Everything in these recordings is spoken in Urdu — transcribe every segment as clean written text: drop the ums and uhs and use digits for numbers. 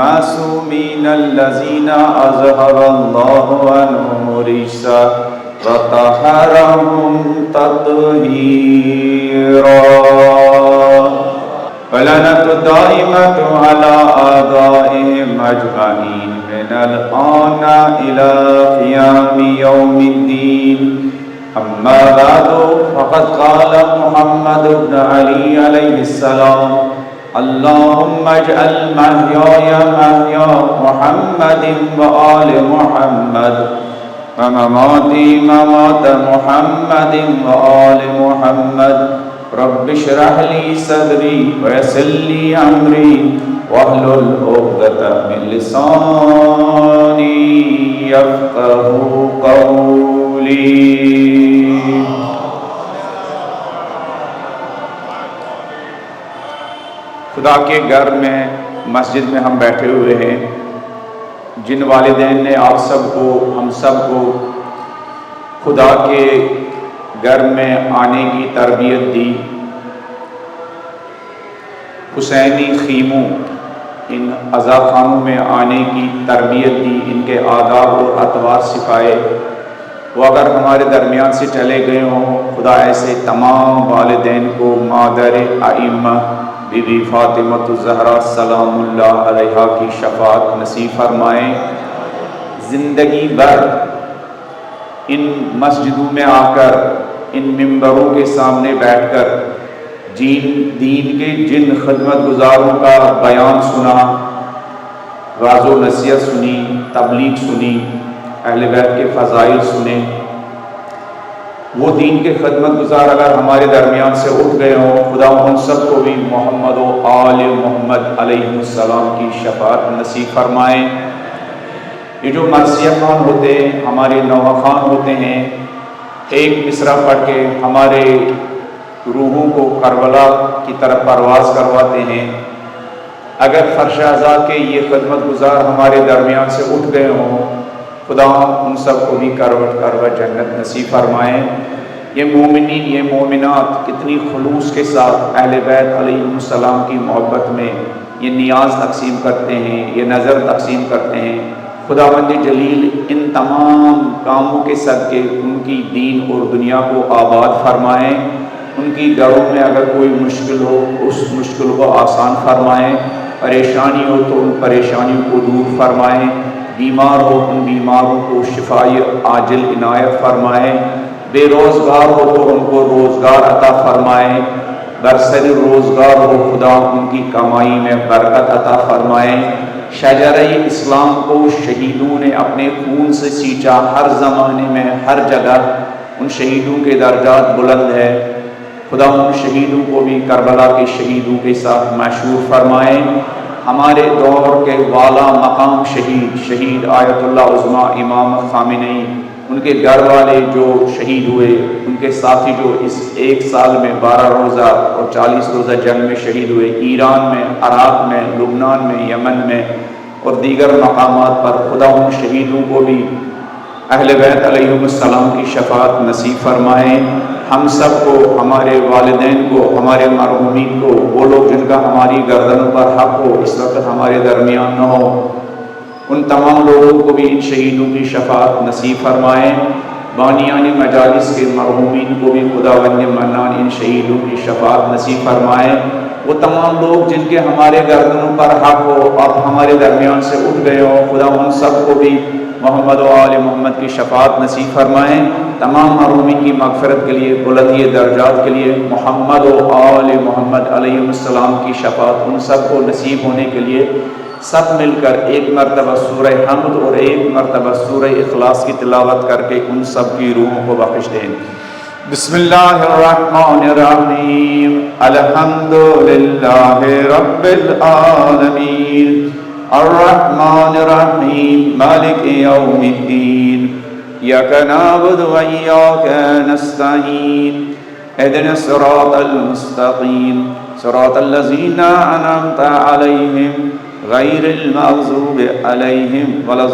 المعصومين الذين أظهر الله عنهم الرجس وطهرهم تطهيرا ولعنة الدائمة على أعدائهم أجمعين من الآن إلى قيام يوم الدين. أما بعد فقد قال محمد بن علي عليه السلام: اللهم اجعل محياي محيا محمد وآل محمد ومماتي ممات محمد وآل محمد. رب اشرح لي صدري ويسر لي أمري واحلل عقدة من لساني يفقهوا قولي. خدا کے گھر میں مسجد میں ہم بیٹھے ہوئے ہیں. جن والدین نے آپ سب کو ہم سب کو خدا کے گھر میں آنے کی تربیت دی، حسینی خیموں ان عزا خانوں میں آنے کی تربیت دی، ان کے آداب اور اطوار سکھائے، وہ اگر ہمارے درمیان سے چلے گئے ہوں، خدا ایسے تمام والدین کو مادر ائمہ بی بی فاطمۃ الزہرا سلام اللہ علیہا کی شفاعت نصیب فرمائیں. زندگی بھر ان مسجدوں میں آ کر، ان ممبروں کے سامنے بیٹھ کر دین کے جن خدمت گزاروں کا بیان سنا، واعظ و نصیحت سنی، تبلیغ سنی، اہل بیت کے فضائل سنے، وہ دین کے خدمت گزار اگر ہمارے درمیان سے اٹھ گئے ہوں، خدا ان سب کو بھی محمد و آل محمد علیہ السلام کی شفاعت نصیب فرمائیں. یہ جو مرثیہ خوان ہوتے ہیں، ہمارے نوحہ خوان ہوتے ہیں، ایک مصرع پڑھ کے ہمارے روحوں کو کربلا کی طرف پرواز کرواتے ہیں. اگر فرش اعضاء کے یہ خدمت گزار ہمارے درمیان سے اٹھ گئے ہوں، خدا ان سب کو بھی کروٹ کروٹ جنت نصیب فرمائیں. یہ مومنین، یہ مومنات کتنی خلوص کے ساتھ اہل بیت علیہ السلام کی محبت میں یہ نیاز تقسیم کرتے ہیں، یہ نظر تقسیم کرتے ہیں. خداوند جلیل ان تمام کاموں کے صدقے ان کی دین اور دنیا کو آباد فرمائیں. ان کی گھروں میں اگر کوئی مشکل ہو، اس مشکل کو آسان فرمائیں. پریشانی ہو تو ان پریشانیوں کو دور فرمائیں. بیمار ہو ان بیماروں کو شفائے عاجل عنایت فرمائیں. بے روزگار ہو تو ان کو روزگار عطا فرمائیں. برسر روزگار ہو خدا ان کی کمائی میں برکت عطا فرمائیں. شجرہ اسلام کو شہیدوں نے اپنے خون سے سینچا، ہر زمانے میں ہر جگہ ان شہیدوں کے درجات بلند ہے. خدا ان شہیدوں کو بھی کربلا کے شہیدوں کے ساتھ مشہور فرمائیں. ہمارے دور کے والا مقام شہید آیت اللہ عظمیٰ امام خامنئی، ان کے گھر والے جو شہید ہوئے، ان کے ساتھی جو اس ایک سال میں 12 روزہ اور 40 روزہ جنگ میں شہید ہوئے، ایران میں، عراق میں، لبنان میں، یمن میں اور دیگر مقامات پر، خدا ان شہیدوں کو بھی اہل بیت علیہ السلام کی شفاعت نصیب فرمائیں. ہم سب کو، ہمارے والدین کو، ہمارے مرحومین کو، وہ لوگ جن کا ہماری گردنوں پر حق ہو اس وقت ہمارے درمیان نہ ہو، ان تمام لوگوں کو بھی ان شہیدوں کی شفاعت نصیب فرمائیں. بانیان مجالس کے مرحومین کو بھی خداوند منان ان شہیدوں کی شفاعت نصیب فرمائیں. وہ تمام لوگ جن کے ہمارے گردنوں پر حق ہو، اب ہمارے درمیان سے اٹھ گئے ہو، خدا ان سب کو بھی محمد و آل محمد کی شفاعت نصیب فرمائیں. تمام مرحومین کی مغفرت کے لیے، بلندی درجات کے لیے محمد و آل محمد علیہ السلام کی شفاعت ان سب کو نصیب ہونے کے لیے سب مل کر ایک مرتبہ سورہ حمد اور ایک مرتبہ سورہ اخلاص کی تلاوت کر کے ان سب کی روحوں کو بخش دیں. بسم اللہ الرحمن الرحیم. الحمد للہ رب العالمین الرحمن الرحیم مالک یوم الدین. ایاک نعبد و ایاک نستعین. اهدنا الصراط المستقیم صراط الذین انعمت علیہم غیر المغضوب علیہم ولا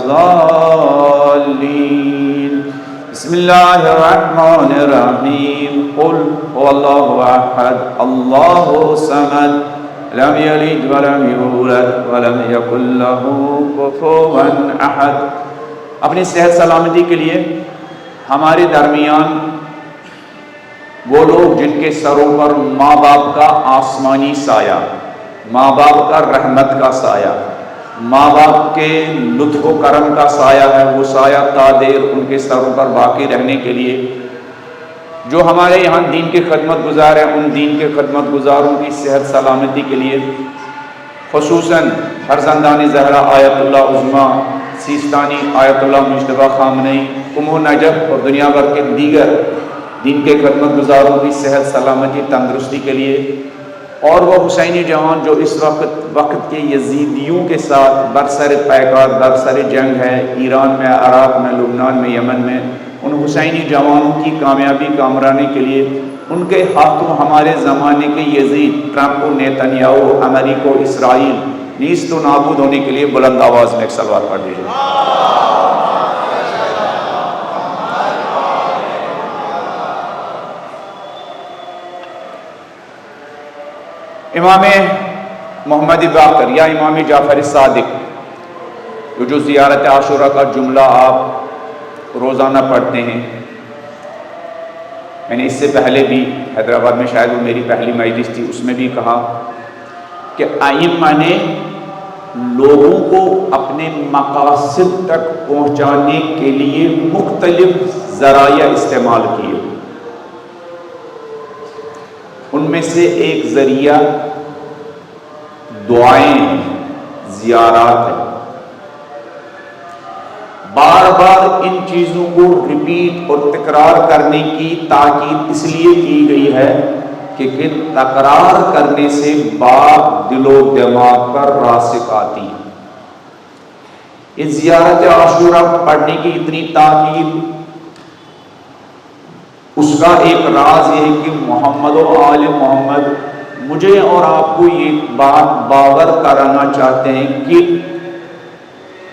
الضالین. بسم اللہ الرحمن الرحیم. قل هو اللہ احد اللہ الصمد لم یلد ولم یولد ولم یکن لہ کفوا احد۔ اپنی صحت سلامتی کے لیے ہمارے درمیان وہ لوگ جن کے سروں پر ماں باپ کا آسمانی سایہ، ماں باپ کا رحمت کا سایہ، ماں باپ کے لطف و کرم کا سایہ ہے، وہ سایہ تا دیر ان کے سروں پر باقی رہنے کے لیے جو ہمارے یہاں دین کے خدمت گزار ہیں، ان دین کے خدمت گزاروں کی صحت سلامتی کے لیے خصوصاً فرزندان زہرا آیت اللہ عظمیٰ سیستانی، آیت اللہ مجتبیٰ خامنئی، ام نجف اور دنیا بھر کے دیگر دین کے خدمت گزاروں کی صحت سلامتی تندرستی کے لیے، اور وہ حسینی جوان جو اس وقت کے یزیدیوں کے ساتھ برسر پیکار برسر جنگ ہے، ایران میں، عراق میں، لبنان میں، یمن میں، ان حسینی جوانوں کی کامیابی کامرانی کے لیے ان کے ہاتھوں ہمارے زمانے کے یزید، ٹرمپ و نیتنیاہو، امریکہ و اسرائیل نیست و نابود ہونے کے لیے بلند آواز میں ایک صلوات پڑھ دیجیے۔ امام محمد باقر یا امام جعفر صادق جو زیارت عاشورہ کا جملہ آپ روزانہ پڑھتے ہیں، میں نے اس سے پہلے بھی حیدرآباد میں شاید وہ میری پہلی مجلس تھی، اس میں بھی کہا کہ ائمہ نے لوگوں کو اپنے مقاصد تک پہنچانے کے لیے مختلف ذرائع استعمال کیے، ان میں سے ایک ذریعہ دعائیں، زیارات ہیں۔ بار بار ان چیزوں کو ریپیٹ اور تکرار کرنے کی تاکید اس لیے کی گئی ہے کہ تکرار کرنے سے بات دل و دماغ پر راسخ آتی ہے۔ اس زیارت عاشورہ پڑھنے کی اتنی تاکید، اس کا ایک راز یہ ہے کہ محمد و آل محمد مجھے اور آپ کو یہ بات باور کرانا چاہتے ہیں کہ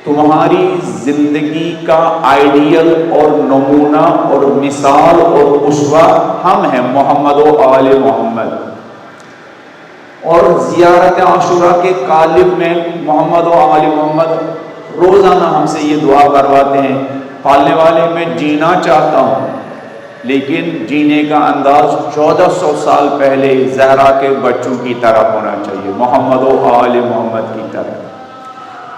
تمہاری زندگی کا آئیڈیل اور نمونہ اور مثال اور اسوہ ہم ہیں، محمد و آل محمد۔ اور زیارت عاشورہ کے قالب میں محمد و آل محمد روزانہ ہم سے یہ دعا کرواتے ہیں، پالنے والے میں جینا چاہتا ہوں لیکن جینے کا انداز 1400 سال پہلے زہرا کے بچوں کی طرح ہونا چاہیے، محمد و آل محمد کی طرح۔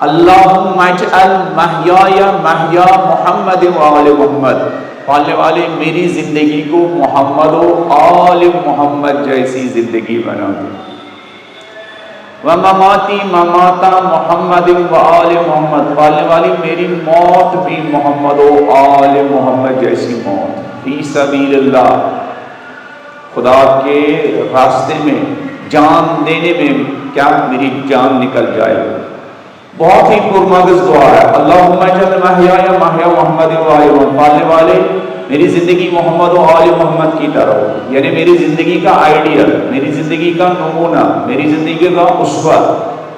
اللہم اجعل محیای محیا محمد و آل محمد، پالنے والے میری زندگی کو محمد و آل محمد جیسی زندگی بنا دے، ومماتی مماتا محمد و آل محمد، پالنے والی میری موت بھی محمد و آل محمد جیسی موت، فی سبیل اللہ، خدا کے راستے میں جان دینے میں کیا میری جان نکل جائے۔ بہت ہی پرمغز دعا ہے، اللہم اجعل محیای محیا محمد و آل محمد، پالنے والے میری زندگی محمد و آل محمد کی طرح ہو، یعنی میری زندگی کا آئیڈیل، میری زندگی کا نمونہ، میری زندگی کا اسوہ،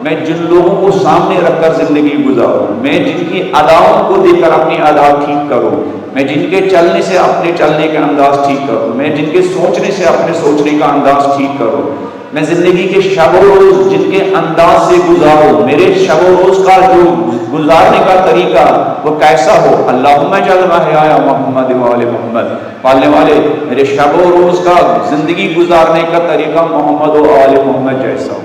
میں جن لوگوں کو سامنے رکھ کر زندگی گزاروں، میں جن کی اداؤں کو دیکھ کر اپنی ادا ٹھیک کروں، میں جن کے چلنے سے اپنے چلنے کا انداز ٹھیک کروں، میں جن کے سوچنے سے اپنے سوچنے کا انداز ٹھیک کروں، میں زندگی کے شب و روز جن کے انداز سے گزاروں، میرے شب و روز کا جو گزارنے کا طریقہ وہ کیسا ہو۔ اللہم اجعل محیای محمد و آل محمد، پالنے والے میرے شب و روز کا زندگی گزارنے کا طریقہ محمد و آل محمد جیسا ہو۔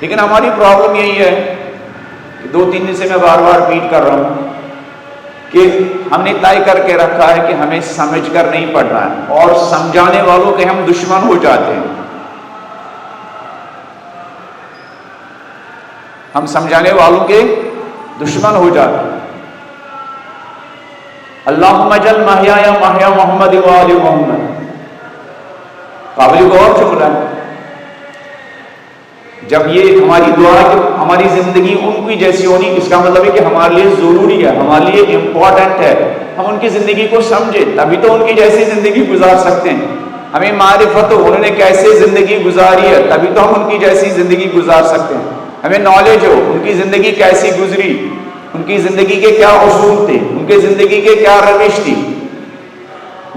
لیکن ہماری پرابلم یہی ہے کہ 2-3 دن سے میں بار بار ریپیٹ کر رہا ہوں کہ ہم نے طے کر کے رکھا ہے کہ ہمیں سمجھ کر نہیں پڑھنا ہے، اور سمجھانے والوں کے ہم دشمن ہو جاتے ہیں، ہم سمجھانے والوں کے دشمن ہو جاتے ہیں۔ اللہم اجعل محیای محیا محمد و آل محمد، قابل غور جملہ ہے۔ جب یہ ہماری دعا ہے کہ ہماری زندگی ان کی جیسی ہونی، اس کا مطلب ہے کہ ہمارے لیے ضروری ہے، ہمارے لیے امپورٹنٹ ہے ہم ان کی زندگی کو سمجھیں، تبھی تو ان کی جیسی زندگی گزار سکتے ہیں۔ ہمیں معرفت ہو انہوں نے کیسے زندگی گزاری ہے، تبھی تو ہم ان کی جیسی زندگی گزار سکتے ہیں۔ ہمیں نالج ہو ان کی زندگی کیسی گزری، ان کی زندگی کے کیا اصول تھے، ان کی زندگی کے کیا روش تھی،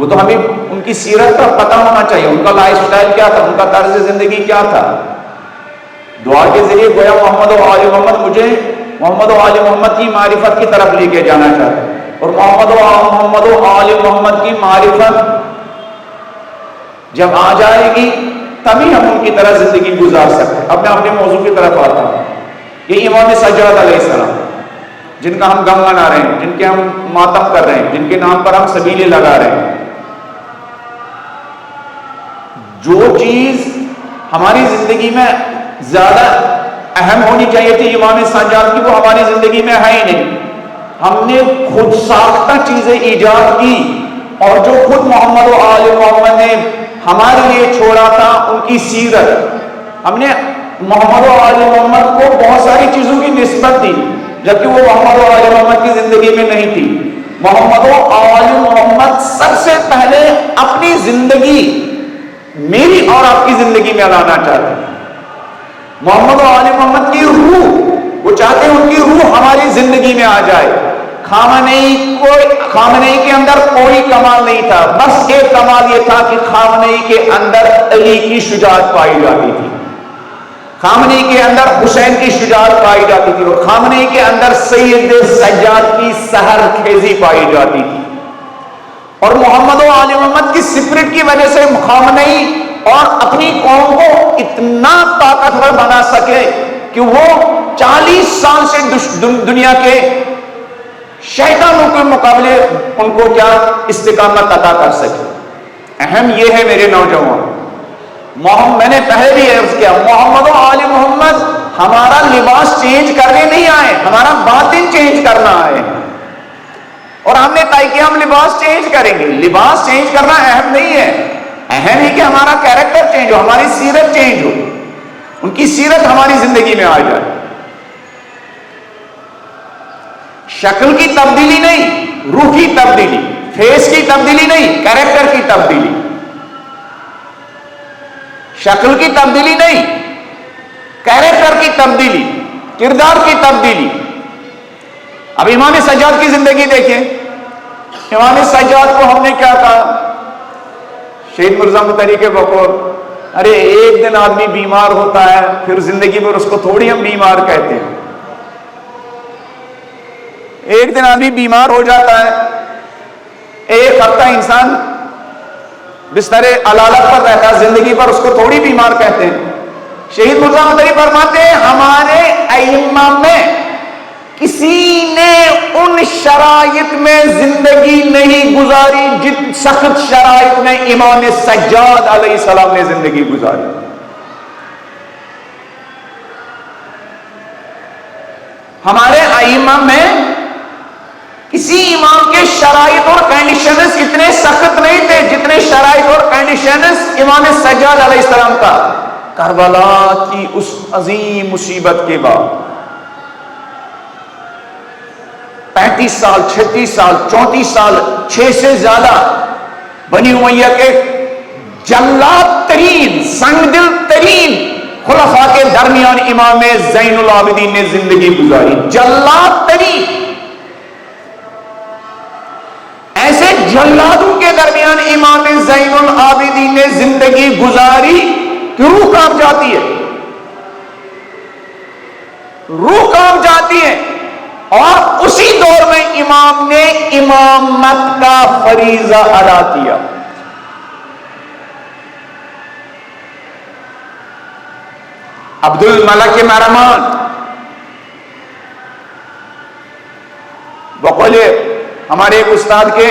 وہ تو ہمیں ان کی سیرت کا پتہ ہونا چاہیے، ان کا لائف سٹائل کیا تھا، ان کا طرز زندگی کیا تھا۔ دعا کے ذریعے گویا محمد و آل محمد مجھے محمد و آل محمد کی معرفت کی طرف لے کے جانا چاہتے ہیں، اور محمد و آل محمد کی معرفت جب آ جائے گی تبھی ہم ان کی طرح زندگی گزار سکتے ہیں۔ اب میں اپنے موضوع کی طرف آتا ہوں۔ یہ امام سجاد علیہ السلام جن کا ہم غم منا رہے ہیں، جن کے ہم ماتم کر رہے ہیں، جن کے نام پر ہم سبیلے لگا رہے ہیں، جو چیز ہماری زندگی میں زیادہ اہم ہونی چاہیے تھی امام سجاد کی، وہ ہماری زندگی میں ہے ہی نہیں۔ ہم نے خود ساختہ چیزیں ایجاد کی، اور جو خود محمد و آل محمد نے ہمارے لیے چھوڑا تھا ان کی سیرت، ہم نے محمد و آل محمد کو بہت ساری چیزوں کی نسبت دی جبکہ وہ محمد و آل محمد کی زندگی میں نہیں تھی۔ محمد و آل محمد سب سے پہلے اپنی زندگی میری اور آپ کی زندگی میں لانا چاہتے ہیں۔ محمد و آل محمد کی روح، وہ چاہتے ہیں ان کی روح ہماری زندگی میں آ جائے۔ خامنئی کے اندر کوئی کمال نہیں تھا، بس ایک کمال یہ تھا کہ خامنئی کے اندر علی کی شجاعت پائی جاتی تھی، خامنئی کے اندر حسین کی شجاعت پائی جاتی تھی، اور خامنئی کے اندر سید سجاد کی سحر خیزی پائی جاتی تھی۔ اور محمد و آل محمد کی سپرٹ کی وجہ سے خامنئی اور اپنی قوم کو اتنا طاقتور بنا سکے کہ وہ 40 سال سے دنیا کے شیطانوں کے مقابلے ان کو کیا استقامت عطا کر سکے۔ اہم یہ ہے میرے نوجوان، میں نے پہلے بھی عرض کیا، محمد و آل محمد ہمارا لباس چینج کرنے نہیں آئے، ہمارا باطن چینج کرنا آئے، اور ہم نے طے کیا ہم لباس چینج کریں گے۔ لباس چینج کرنا اہم نہیں ہے، اہم ہے کہ ہمارا کیریکٹر چینج ہو، ہماری سیرت چینج ہو، ان کی سیرت ہماری زندگی میں آ جائے۔ شکل کی تبدیلی نہیں، روح کی تبدیلی، فیس کی تبدیلی نہیں، کیریکٹر کی تبدیلی، شکل کی تبدیلی نہیں، کیریکٹر کی تبدیلی، کردار کی تبدیلی۔ اب امام سجاد کی زندگی دیکھیں، امام سجاد کو ہم نے کیا کہا؟ شہید مرزا متحری کے بقول، ارے ایک دن آدمی بیمار ہوتا ہے پھر زندگی میں اس کو تھوڑی ہم بیمار کہتے ہیں۔ ایک دن آدمی بیمار ہو جاتا ہے، ایک ہفتہ انسان بستر علالت پر رہتا ہے، زندگی پر اس کو تھوڑی بیمار کہتے ہیں۔ شہید مرزا متحری فرماتے ہیں ہمارے ائمہ میں کسی نے ان شرائط میں زندگی نہیں گزاری جن سخت شرائط میں امام سجاد علیہ السلام نے زندگی گزاری۔ ہمارے ائمہ میں کسی امام کے شرائط اور کنڈیشنز اتنے سخت نہیں تھے جتنے شرائط اور کنڈیشنز امام سجاد علیہ السلام کا۔ کربلا کی اس عظیم مصیبت کے بعد 35 سال 36 سال 34 سال 6 سے زیادہ بنی امیہ کے جلاد ترین سنگ دل ترین خلفاء کے درمیان امام زین العابدین نے زندگی گزاری، جلاد ترین۔ ایسے جلادوں کے درمیان امام زین العابدین نے زندگی گزاری کہ روح کانپ جاتی ہے، روح کانپ جاتی ہے۔ اور اسی دور میں امام نے امامت کا فریضہ ادا کیا۔ عبد الملک مہرمان بقول ہمارے ایک استاد کے،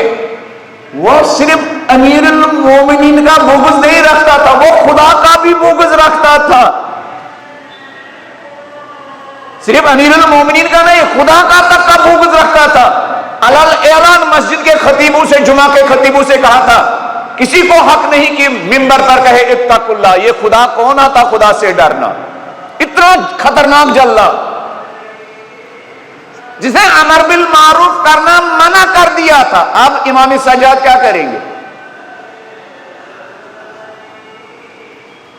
وہ صرف امیر المومنین کا بغض نہیں رکھتا تھا، وہ خدا کا بھی بغض رکھتا تھا۔ صرف امیر المومنین کا نہیں، خدا کا تک کا بغض رکھتا تھا۔ اعلان مسجد کے خطیبوں سے، جمعہ کے خطیبوں سے کہا تھا کسی کو حق نہیں کہ منبر پر کہے اتقوا اللہ، یہ خدا کون آتا خدا سے ڈرنا، اتنا خطرناک جلاد جسے امر بالمعروف کرنا منع کر دیا تھا۔ اب امام سجاد کیا کریں گے؟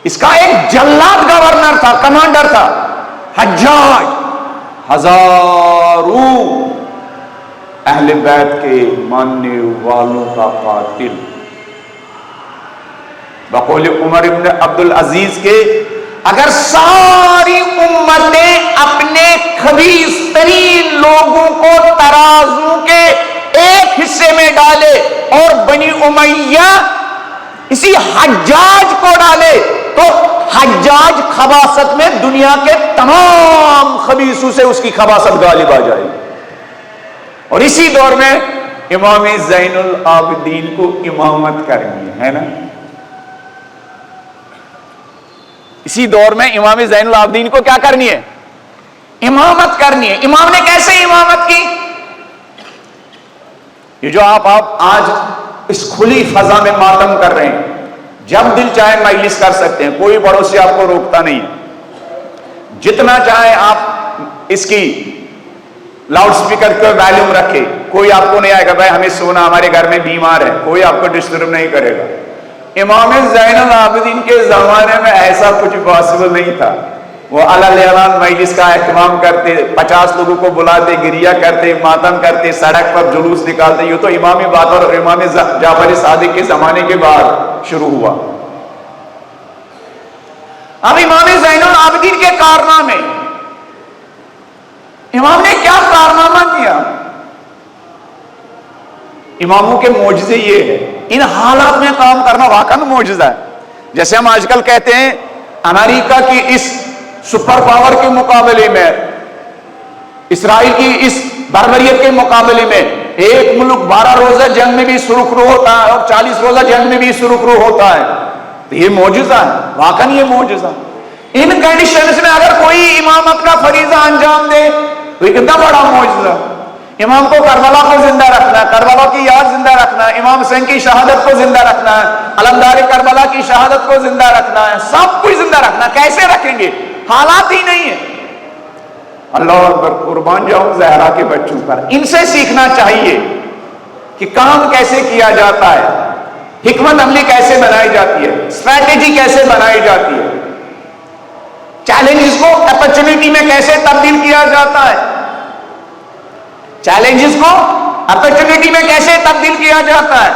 اس کا ایک جلاد گورنر تھا، کمانڈر تھا، حجاج، ہزاروں اہل بیت کے ماننے والوں کا قاتل، بقول عمر ابن عبد العزیز کے اگر ساری امتیں اپنے خبیث ترین لوگوں کو ترازو کے ایک حصے میں ڈالے اور بنی امیہ اسی حجاج کو ڈالے تو حجاج خباثت میں دنیا کے تمام خبیثوں سے اس کی خباثت غالب آ جائے. اور اسی دور میں امام زین العابدین کو امامت کرنی ہے نا. اسی دور میں امام زین العابدین کو کیا کرنی ہے؟ امامت کرنی ہے. امام نے کیسے امامت کی؟ یہ جو آپ آج اس کھلی فضا میں ماتم کر رہے ہیں، جب دل چاہے مجلس کر سکتے ہیں، کوئی پڑوسی آپ کو روکتا نہیں. جتنا چاہے آپ اس کی لاؤڈ سپیکر کا ویلیوم رکھے، کوئی آپ کو نہیں آئے گا بھائی ہمیں سونا، ہمارے گھر میں بیمار ہے، کوئی آپ کو ڈسٹرب نہیں کرے گا. امام زین العابدین کے زمانے میں ایسا کچھ پاسبل نہیں تھا. وہ اعلان مجلس کا اہتمام کرتے، 50 لوگوں کو بلاتے، گریہ کرتے، ماتم کرتے، سڑک پر جلوس نکالتے. یہ تو امام باقر اور امام جعفر صادق کے زمانے کے بعد شروع ہوا. اب امام زین العابدین کے کارنامے، امام نے کیا کارنامہ کیا؟ اماموں کے معجزے یہ ہے، ان حالات میں کام کرنا واقعا معجزہ ہے. جیسے ہم آج کل کہتے ہیں امریکہ کی اس سپر پاور کے مقابلے میں، اسرائیل کی اس بربریت کے مقابلے میں ایک ملک 12 روزہ جنگ میں بھی سرخرو ہوتا ہے اور 40 روزہ جنگ میں بھی سرخرو ہوتا ہے. تو یہ معجزہ ہے، واقعا یہ معجزہ. ان کنڈیشنز میں اگر کوئی امامت کا فریضہ انجام دے تو یہ کتنا بڑا معجزہ. امام کو کربلا کو زندہ رکھنا ہے، کربلا کی یاد زندہ رکھنا ہے، امام حسین کی شہادت کو زندہ رکھنا ہے، علمدار کربلا کی شہادت کو زندہ رکھنا ہے، سب کچھ زندہ رکھنا. کیسے رکھیں گے؟ حالات ہی نہیں ہے. اللہ اکبر، قربان جاؤں زہرا کے بچوں پر. ان سے سیکھنا چاہیے کہ کام کیسے کیا جاتا ہے، حکمت عملی کیسے بنائی جاتی ہے، اسٹریٹجی کیسے بنائی جاتی ہے، چیلنجز کو اپرچونٹی میں کیسے تبدیل کیا جاتا ہے، چیلنجز کو اپرچونٹی میں کیسے تبدیل کیا جاتا ہے.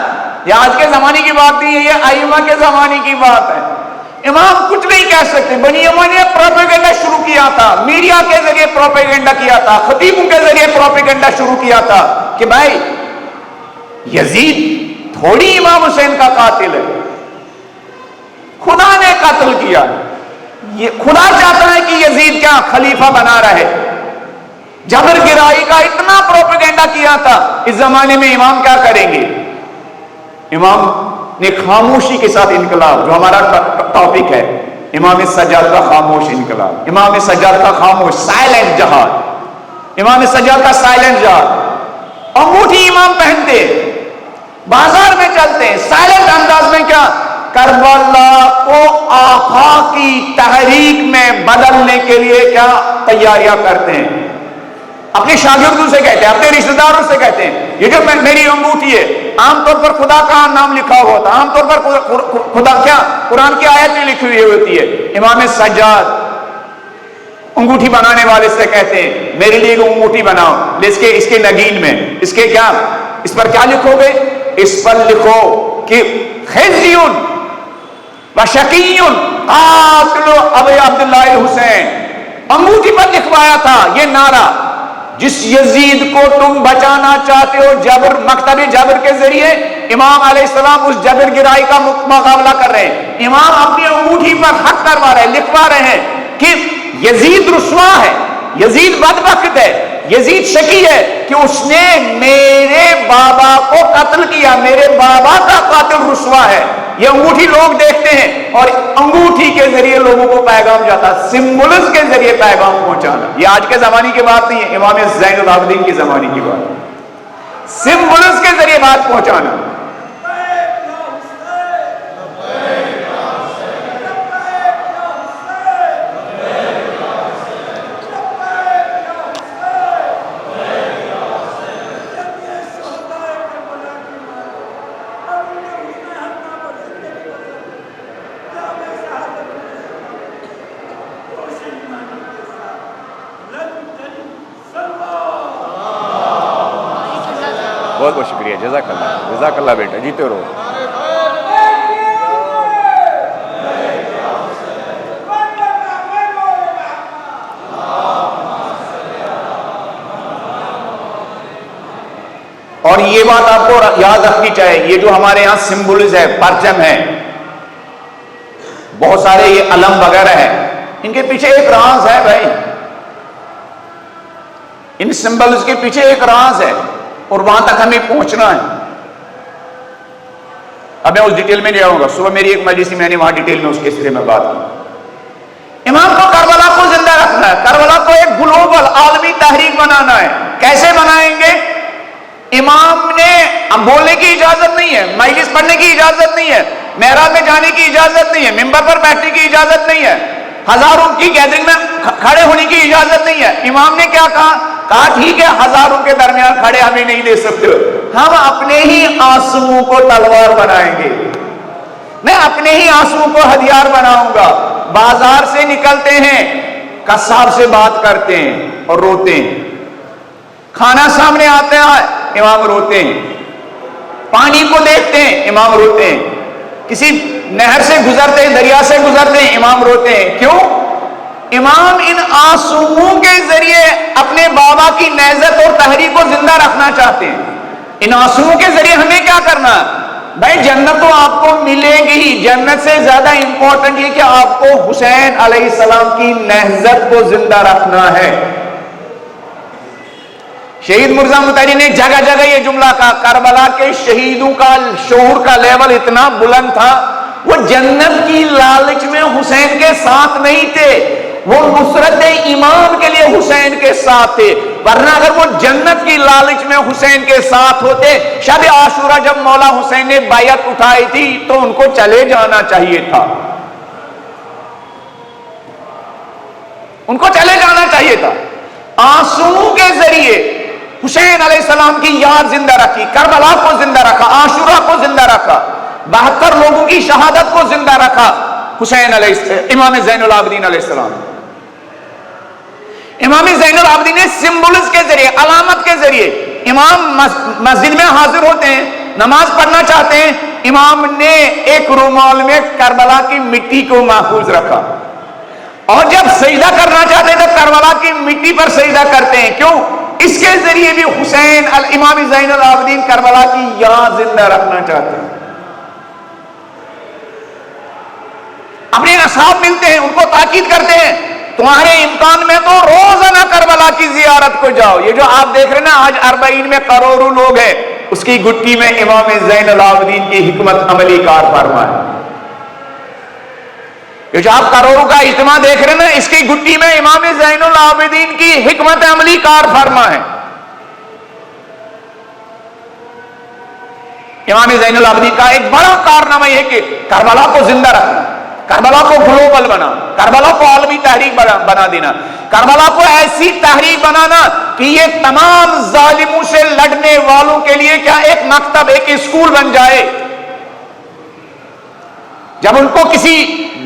یہ آج کے زمانے کی بات نہیں ہے، یہ ائمہ کے زمانے کی بات ہے. امام کچھ نہیں کہہ سکتے. بنی امیہ نے پروپیگنڈا شروع کیا تھا، میڈیا کے ذریعے پروپیگنڈا کیا تھا، خطیبوں کے ذریعے پروپیگنڈا شروع کیا تھا کہ بھائی یزید تھوڑی امام حسین کا قاتل ہے، خدا نے قتل کیا. یہ خدا چاہتا ہے کہ یزید کیا خلیفہ بنا رہے. جبر گرائی کا اتنا پروپیگنڈا کیا تھا. اس زمانے میں امام کیا کریں گے؟ امام نے خاموشی کے ساتھ انقلاب، جو ہمارا ٹاپک ہے، امام سجاد کا خاموش انقلاب، امام سجاد کا خاموش سائلنٹ جہاد، امام سجاد کا سائلنٹ جہاد. انگوٹھی امام پہنتے، بازار میں چلتے ہیں، سائلنٹ انداز میں کیا کربلا کو آفاقی تحریک میں بدلنے کے لیے کیا تیاریاں کرتے ہیں. اپنے شاگردوں سے کہتے ہیں، اپنے رشتہ داروں سے کہتے ہیں یہ جو میری انگوٹھی ہے، عام طور پر خدا کا نام لکھا ہوا ہوتا ہے، عام طور پر خدا کیا قرآن کی آیت میں لکھی ہوئی ہوتی ہے. امام سجاد انگوٹھی بنانے والے سے کہتے ہیں میرے لیے ایک انگوٹھی بناؤ، اس کے نگین میں اس کے کیا، اس پر کیا لکھو گے؟ اس پر لکھو کہ خزیون وشقیون قاتل ابی عبداللہ الحسین. انگوٹھی پر لکھوایا تھا یہ نعرہ، جس یزید کو تم بچانا چاہتے ہو جبر، مکتب جبر کے ذریعے امام علیہ السلام اس جبر گرائی کا مقابلہ کر رہے ہیں. امام اپنی انگوٹھی پر حق کروا رہے ہیں، لکھوا رہے ہیں کہ یزید رسوا ہے، یزید بدبخت ہے، یزید شقی ہے کہ اس نے میرے بابا کو قتل کیا، میرے بابا کا قاتل رسوا ہے. یہ انگوٹھی لوگ دیکھتے ہیں اور انگوٹھی کے ذریعے لوگوں کو پیغام جاتا ہے، سمبلز کے ذریعے پیغام پہنچانا. یہ آج کے زمانے کی بات نہیں ہے، امام زین العابدین کی زمانے کی بات ہے. سمبلز کے ذریعے بات پہنچانا. بہت بہت شکریہ، جزاک اللہ بیٹا، جیتے رہو. اور یہ بات آپ کو یاد رکھنی چاہیے، یہ جو ہمارے یہاں سمبلز ہے، پرچم ہے، بہت سارے یہ علم وغیرہ ہے، ان کے پیچھے ایک راز ہے بھائی، ان سمبلز کے پیچھے ایک راز ہے، اور وہاں تک ہمیں پہنچنا ہے۔ اب میں اس ڈیٹیل میں نہیں جاؤں گا، صبح میری ایک مجلس میں نے وہاں ڈیٹیل میں اس کے سلسلے میں بات کی۔ امام کو کربلا کو زندہ رکھنا ہے، کربلا کو ایک گلوبل عالمی تحریک بنانا ہے۔ کیسے بنائیں گے؟ امام نے بولنے کی اجازت نہیں ہے، مجلس پڑھنے کی اجازت نہیں ہے، محراب میں جانے کی اجازت نہیں ہے، ممبر پر بیٹھنے کی اجازت نہیں ہے، ہزاروں کی گیدرنگ میں کھڑے ہونے کی اجازت نہیں ہے۔ امام نے کیا کہا؟ کہا ٹھیک ہے ہزاروں کے درمیان کھڑے ہمیں نہیں لے سکتے، ہم اپنے ہی آنسوؤں کو تلوار بنائیں گے، میں اپنے ہی آنسوؤں کو ہتھیار بناؤں گا۔ بازار سے نکلتے ہیں، قصاب سے بات کرتے ہیں اور روتے ہیں، کھانا سامنے آتے ہیں امام روتے ہیں، پانی کو دیکھتے ہیں امام روتے ہیں، کسی نہر سے گزرتے ہیں، دریا سے گزرتے ہیں امام روتے ہیں۔ کیوں؟ امام ان آنسوؤں کے ذریعے اپنے بابا کی نہضت اور تحریک کو زندہ رکھنا چاہتے ہیں۔ ان آنسوؤں کے ذریعے ہمیں کیا کرنا ہے بھائی؟ جنت تو آپ کو ملے گی ہی، جنت سے زیادہ امپورٹنٹ یہ کہ آپ کو حسین علیہ السلام کی نہضت کو زندہ رکھنا ہے۔ شہید مرزا متحری نے جگہ جگہ یہ جملہ کہا، کربلا کے شہیدوں کا شعور کا لیول اتنا بلند تھا، وہ جنت کی لالچ میں حسین کے ساتھ نہیں تھے، وہ نصرت ایمان کے لیے حسین کے ساتھ تھے، ورنہ اگر وہ جنت کی لالچ میں حسین کے ساتھ ہوتے، شب عاشورہ جب مولا حسین نے بیعت اٹھائی تھی تو ان کو چلے جانا چاہیے تھا، ان کو چلے جانا چاہیے تھا۔ آنسو کے ذریعے حسین علیہ السلام کی یاد زندہ رکھی، کربلا کو زندہ رکھا، عاشورہ کو زندہ رکھا، 72 لوگوں کی شہادت کو زندہ رکھا حسین علیہ امام زین العابدین علیہ السلام۔ امام زین العابدین نے سمبلز کے ذریعے، علامت کے ذریعے، امام مسجد میں حاضر ہوتے ہیں، نماز پڑھنا چاہتے ہیں، امام نے ایک رومال میں کربلا کی مٹی کو محفوظ رکھا، اور جب سجدہ کرنا چاہتے ہیں تو کربلا کی مٹی پر سجدہ کرتے ہیں۔ کیوں؟ اس کے ذریعے بھی حسین امام زین العابدین کربلا کی یاد زندہ رکھنا چاہتے ہیں۔ اپنے اصحاب ملتے ہیں، ان کو تاکید کرتے ہیں تمہارے امکان میں تو روزانہ کربلا کی زیارت کو جاؤ۔ یہ جو آپ دیکھ رہے ہیں نا آج 40 میں کروڑوں لوگ ہیں، اس کی گٹی میں امام زین العابدین کی حکمت عملی کار فرما ہے۔ یہ جو آپ کروڑوں کا اجتماع دیکھ رہے ہیں نا، اس کی گٹی میں امام زین العابدین کی حکمت عملی کار فرما ہے۔ امام زین العابدین کا ایک بڑا کارنامہ یہ ہے کہ کربلا کو زندہ رکھنا، کربلا کو گلوبل بنا، کربلا کو عالمی تحریک بنا دینا، کربلا کو ایسی تحریک بنانا کہ یہ تمام ظالموں سے لڑنے والوں کے لیے کیا ایک مکتب، ایک اسکول بن جائے۔ جب ان کو کسی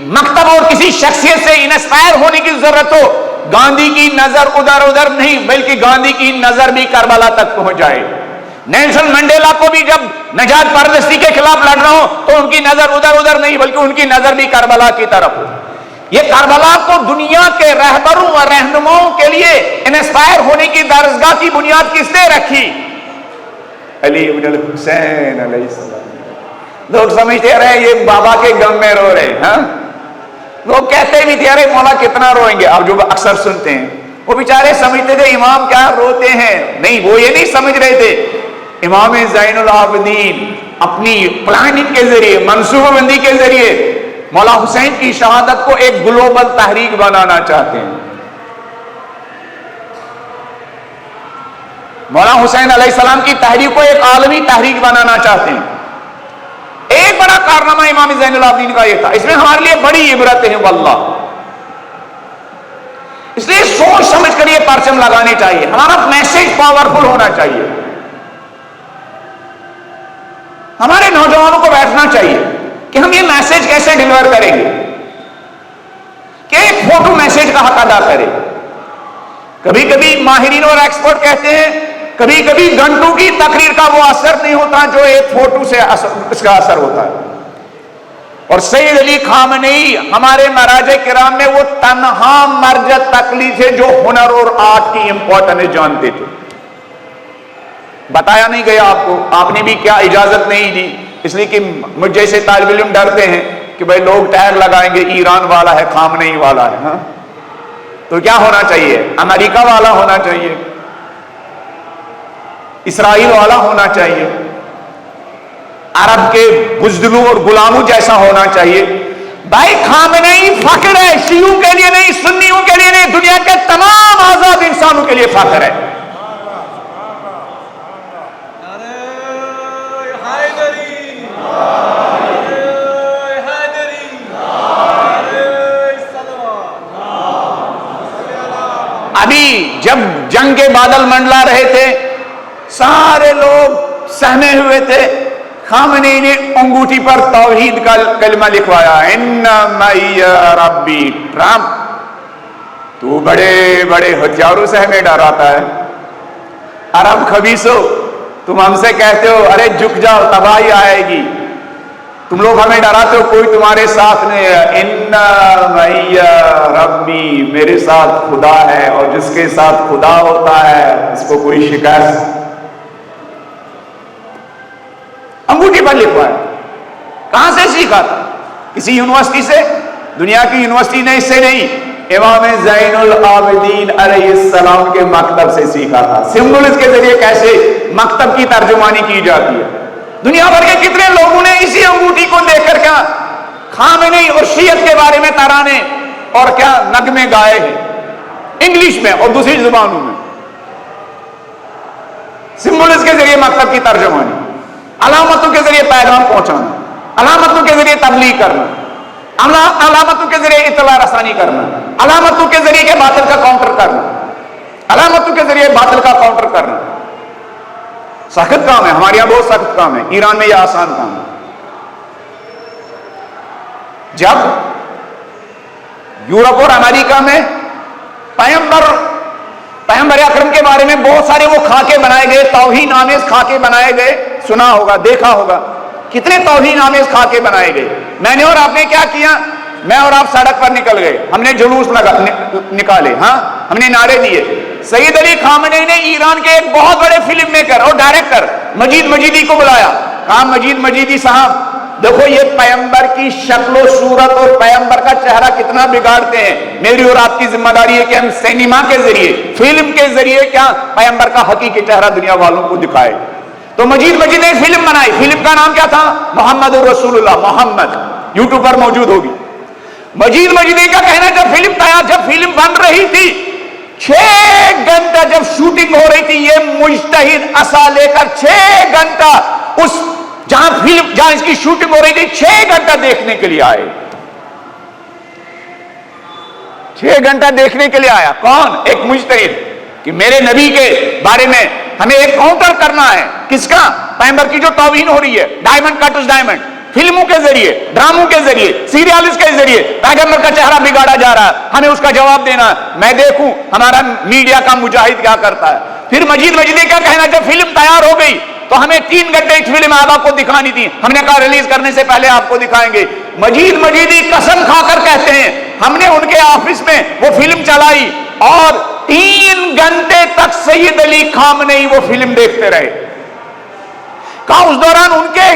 مکتب اور کسی شخصیت سے انسپائر ہونے کی ضرورت ہو، گاندھی کی نظر ادھر نہیں بلکہ گاندھی کی نظر بھی کربلا تک پہنچ جائے۔ نیلسن منڈیلا کو بھی جب نجات پرستی کے خلاف لڑنا ہو تو ان کی نظر ادھر نہیں بلکہ ان کی نظر بھی کربلا کی طرف ہو۔ یہ کربلا کو دنیا کے رہبروں اور رہنماؤں کے لیے انسپائر ہونے کی درسگاہ کی بنیاد کس نے رکھی؟ علی ابن الحسین علیہ السلام۔ لوگ سمجھتے رہے یہ بابا کے غم میں رو رہے، ہاں لوگ کہتے بھی تھے ارے مولا کتنا روئیں گے، آپ جو اکثر سنتے ہیں وہ بیچارے سمجھتے تھے امام کیا روتے ہیں، نہیں وہ یہ نہیں سمجھ رہے تھے امام زین العابدین اپنی پلاننگ کے ذریعے، منصوبہ بندی کے ذریعے مولا حسین کی شہادت کو ایک گلوبل تحریک بنانا چاہتے ہیں۔ مولا حسین علیہ السلام کی تحریک کو ایک عالمی تحریک بنانا چاہتے ہیں۔ ایک بڑا کارنامہ امام زین العابدین کا یہ تھا، اس میں ہمارے لیے بڑی عبرتیں ہیں واللہ۔ اس لیے سوچ سمجھ کر یہ پرچم لگانے چاہیے، ہمارا میسج پاورفل ہونا چاہیے، ہمارے نوجوانوں کو بیٹھنا چاہیے کہ ہم یہ میسج کیسے ڈیلیور کریں گے کہ ایک فوٹو میسج کا حق ادا کرے۔ کبھی کبھی ماہرین اور ایکسپرٹ کہتے ہیں کبھی کبھی گھنٹوں کی تقریر کا وہ اثر نہیں ہوتا جو ایک فوٹو سے اس کا اثر ہوتا ہے۔ اور سید علی خامنئی ہمارے مراجع کرام میں وہ تنہا مرجع تقلید ہے جو ہنر اور آرٹ کی امپورٹنس جانتے تھے۔ بتایا نہیں گیا آپ کو، آپ نے بھی کیا اجازت نہیں دی، اس لیے کہ مجھ جیسے طالب علم ڈرتے ہیں کہ بھائی لوگ ٹیگ لگائیں گے ایران والا ہے، خامنئی والا ہے، ہاں تو کیا ہونا چاہیے؟ امریکہ والا ہونا چاہیے، اسرائیل والا ہونا چاہیے، عرب کے بزدلوں اور غلاموں جیسا ہونا چاہیے۔ بھائی خامنئی فخر ہے، شیعوں کے لیے نہیں، سنیوں کے لیے نہیں، دنیا کے تمام آزاد انسانوں کے لیے فخر ہے۔ ابھی جب جنگ کے بادل منڈلا رہے تھے، سارے لوگ سہمے ہوئے تھے، خامنئی نے انگوٹھی پر توحید کا کلمہ لکھوایا، ان معی ربی۔ ٹرمپ تو بڑے بڑے ہتھیاروں سے ہمیں ڈراتا ہے، عرب خبیثو تم ہم سے کہتے ہو ارے جھک جاؤ تباہی آئے گی، تم لوگ ہمیں ڈراتے ہو کوئی تمہارے ساتھ نہیں ہے، ان معی ربی، میرے ساتھ خدا ہے، اور جس کے ساتھ خدا ہوتا ہے اس کو کوئی شکست۔ انگوٹھی پر لکھوا ہے، کہاں سے سیکھا تھا؟ کسی یونیورسٹی سے؟ دنیا کی یونیورسٹی نے اس سے نہیں، امام زین العابدین علیہ السلام کے مکتب سے سیکھا تھا۔ سمبلز کے ذریعے کیسے مکتب کی ترجمانی کی جاتی ہے۔ دنیا بھر کے کتنے لوگوں نے اسی انگوٹھی کو دیکھ کر کیا خامنئی اور شیعت کے بارے میں ترانے اور کیا نغمے گائے ہیں، انگلش میں اور دوسری زبانوں میں۔ سمبلز کے ذریعے مکتب کی ترجمانی، علامتوں کے ذریعے پیغام پہنچانا، علامتوں کے ذریعے تبلیغ کرنا، علامتوں کے ذریعے اطلاع رسانی کرنا، علامتوں کے ذریعے کے باطل کا کاؤنٹر کرنا، علامتوں کے ذریعے باطل کا کاؤنٹر کرنا۔ سخت کام ہے، ہمارے یہاں بہت سخت کام ہے، ایران میں یہ آسان کام ہے۔ جب یورپ اور امریکہ میں پیغمبر اکرم کے بارے میں بہت سارے وہ خاکے بنائے گئے، توہین آمیز خاکے بنائے گئے، سنا ہوگا، دیکھا ہوگا، کتنے توہین آمیز خاکے بنائے گئے۔ میں نے اور آپ نے کیا کیا؟ میں اور آپ سڑک پر نکل گئے، ہم نے جلوس نکالے، ہاں ہم نے نعرے دیے۔ سید علی خامنئی نے ایران کے ایک بہت بڑے فلم میکر اور ڈائریکٹر مجید مجیدی کو بلایا، کہا مجید مجیدی صاحب دیکھو یہ پیغمبر کی شکل و صورت اور پیغمبر کا چہرہ کتنا بگاڑتے ہیں، میری اور آپ کی ذمہ داری ہے کہ ہم سینما کے ذریعے، فلم کے ذریعے کیا پیغمبر کا حقیقی چہرہ دنیا والوں کو دکھائے۔ تو مجید مجید نے فلم بنائی، فلم کا نام کیا تھا؟ محمد الرسول اللہ، محمد، یوٹیوب پر موجود ہوگی۔ مجید مجیدی کا کہنا جب فلم بن رہی تھی 6 گھنٹہ جب شوٹنگ ہو رہی تھی، یہ مجتہد عصا لے کر 6 گھنٹہ اس جہاں اس کی شوٹنگ ہو رہی تھی 6 گھنٹہ دیکھنے کے لیے آئے، 6 گھنٹہ دیکھنے کے لیے آیا۔ کون؟ ایک مجتہد، کہ میرے نبی کے بارے میں ہمیں ایک کاؤنٹر کرنا ہے۔ کس کا؟ پیغمبر کی جو توہین ہو رہی ہے، ڈائمنڈ کٹس ڈائمنڈ، فلموں کے ذریعے، ڈراموں کے ذریعے، سیریلز کے ذریعے پیغمبر کا چہرہ بگاڑا جا رہا ہے، ہمیں اس کا جواب دینا ہے۔ میں دیکھوں ہمارا میڈیا کا مجاہد کیا کرتا ہے۔ پھر مجید مجیدی کا کہنا جب فلم تیار ہو گئی تو ہمیں 3 گھنٹے ایک فلم آپ کو دکھانی تھی، ہم نے کہا ریلیز کرنے سے پہلے آپ کو دکھائیں گے۔ مجید مجیدی قسم کھا کر کہتے ہیں ہم نے ان کے آفس میں وہ فلم چلائی اور 3 گھنٹے تک سید علی خامنئی وہ فلم دیکھتے رہے۔ کہا اس دوران ان کے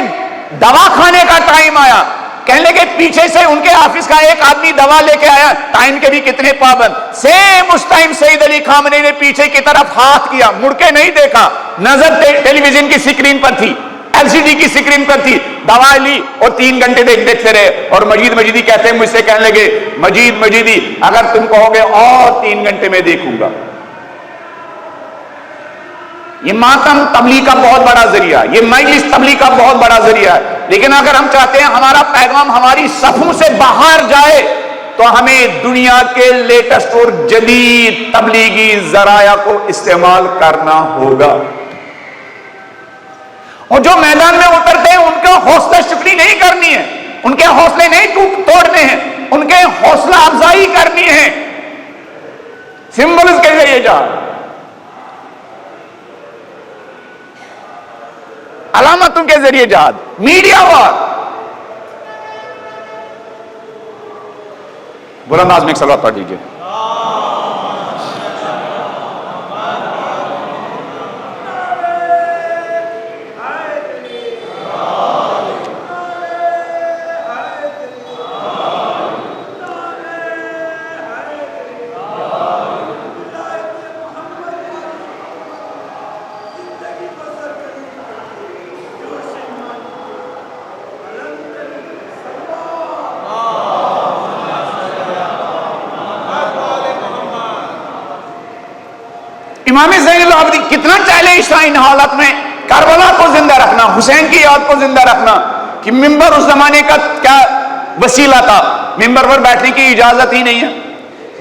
دوا کھانے کا ٹائم آیا، کہنے لگے پیچھے سے ان کے آفس کا ایک آدمی دوا لے کے آیا، ٹائم کے بھی کتنے پابند، سیم اس ٹائم سید علی خامنئی نے پیچھے کی طرف ہاتھ کیا، مڑ کے نہیں دیکھا، نظر ٹیلی ویژن کی سکرین پر تھی، LCD کی سکرین پر تھی، دوا لی اور 3 گھنٹے دیکھتے رہے۔ اور مجید مجیدی کہتے ہیں مجھ سے کہنے لگے مجید مجیدی اگر تم کہو گے اور 3 گھنٹے میں دیکھوں گا۔ یہ ماتم تبلیغ کا بہت بڑا ذریعہ، یہ مجلس تبلیغ کا بہت بڑا ذریعہ ہے، لیکن اگر ہم چاہتے ہیں ہمارا پیغام ہماری صفوں سے باہر جائے تو ہمیں دنیا کے لیٹسٹ اور جدید تبلیغی ذرائع کو استعمال کرنا ہوگا۔ اور جو میدان میں اترتے ہیں ان کا حوصلہ شکنی نہیں کرنی ہے، ان کے حوصلے نہیں توڑنے ہیں، ان کے حوصلہ افزائی کرنی ہے، سمبلز کے ذریعے جا، علامتوں کے ذریعے جہاد، میڈیا وار۔ بلند آواز میں ایک صلوات پڑھ دیجیے۔ امام زین العابدین کتنا چیلنج تھا ان حالت میں، کربلا کو زندہ رکھنا، حسین کی یاد کو زندہ رکھنا، کہ ممبر اس زمانے کا کیا وسیلہ تھا، ممبر پر بیٹھنے کی اجازت ہی نہیں ہے،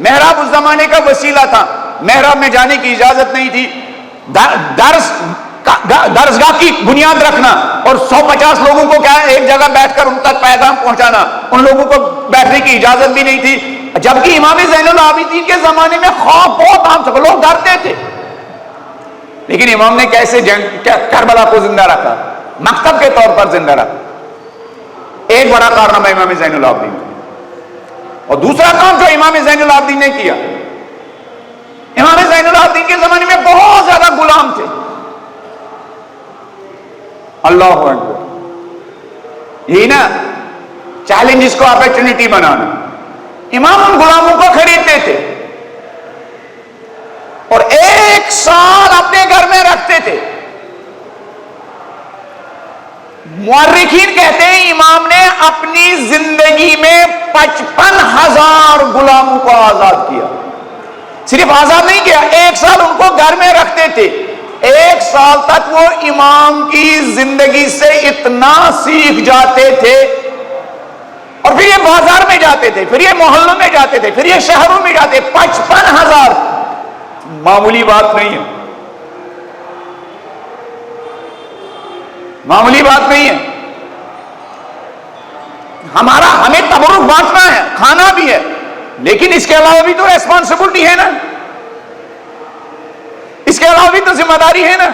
محراب اس زمانے کا وسیلہ تھا، محراب میں جانے کی اجازت نہیں تھی، درسگاہ کی بنیاد رکھنا اور 150 لوگوں کو کیا ایک جگہ بیٹھ کر ان تک پیغام پہنچانا، ان لوگوں کو بیٹھنے کی اجازت بھی نہیں تھی، جبکہ امام زین العابدین کے زمانے میں خوف بہت عام تھا، لوگ ڈرتے تھے، لیکن امام نے کیسے کربلا کو زندہ رکھا، مکتب کے طور پر زندہ رکھا، ایک بڑا کارنامہ امام زین العابدین کا۔ اور دوسرا کام جو امام زین العابدین نے کیا، امام زین العابدین کے زمانے میں بہت زیادہ غلام تھے، اللہ اکبر، یہی نا چیلنجز کو اپرچونٹی بنانا، امام ان غلاموں کو خریدتے تھے اور 1 سال اپنے گھر میں رکھتے تھے۔ مورخین کہتے ہیں امام نے اپنی زندگی میں 55,000 غلاموں کو آزاد کیا، صرف آزاد نہیں کیا، 1 سال ان کو گھر میں رکھتے تھے، 1 سال تک وہ امام کی زندگی سے اتنا سیکھ جاتے تھے، اور پھر یہ بازار میں جاتے تھے، پھر یہ محلوں میں جاتے تھے، پھر یہ شہروں میں جاتے، 55,000 معمولی بات نہیں ہے، معمولی بات نہیں ہے، ہمیں تبرک بانٹنا ہے، کھانا بھی ہے، لیکن اس کے علاوہ بھی تو ریسپانسبلٹی ہے نا، اس کے علاوہ بھی تو ذمہ داری ہے نا،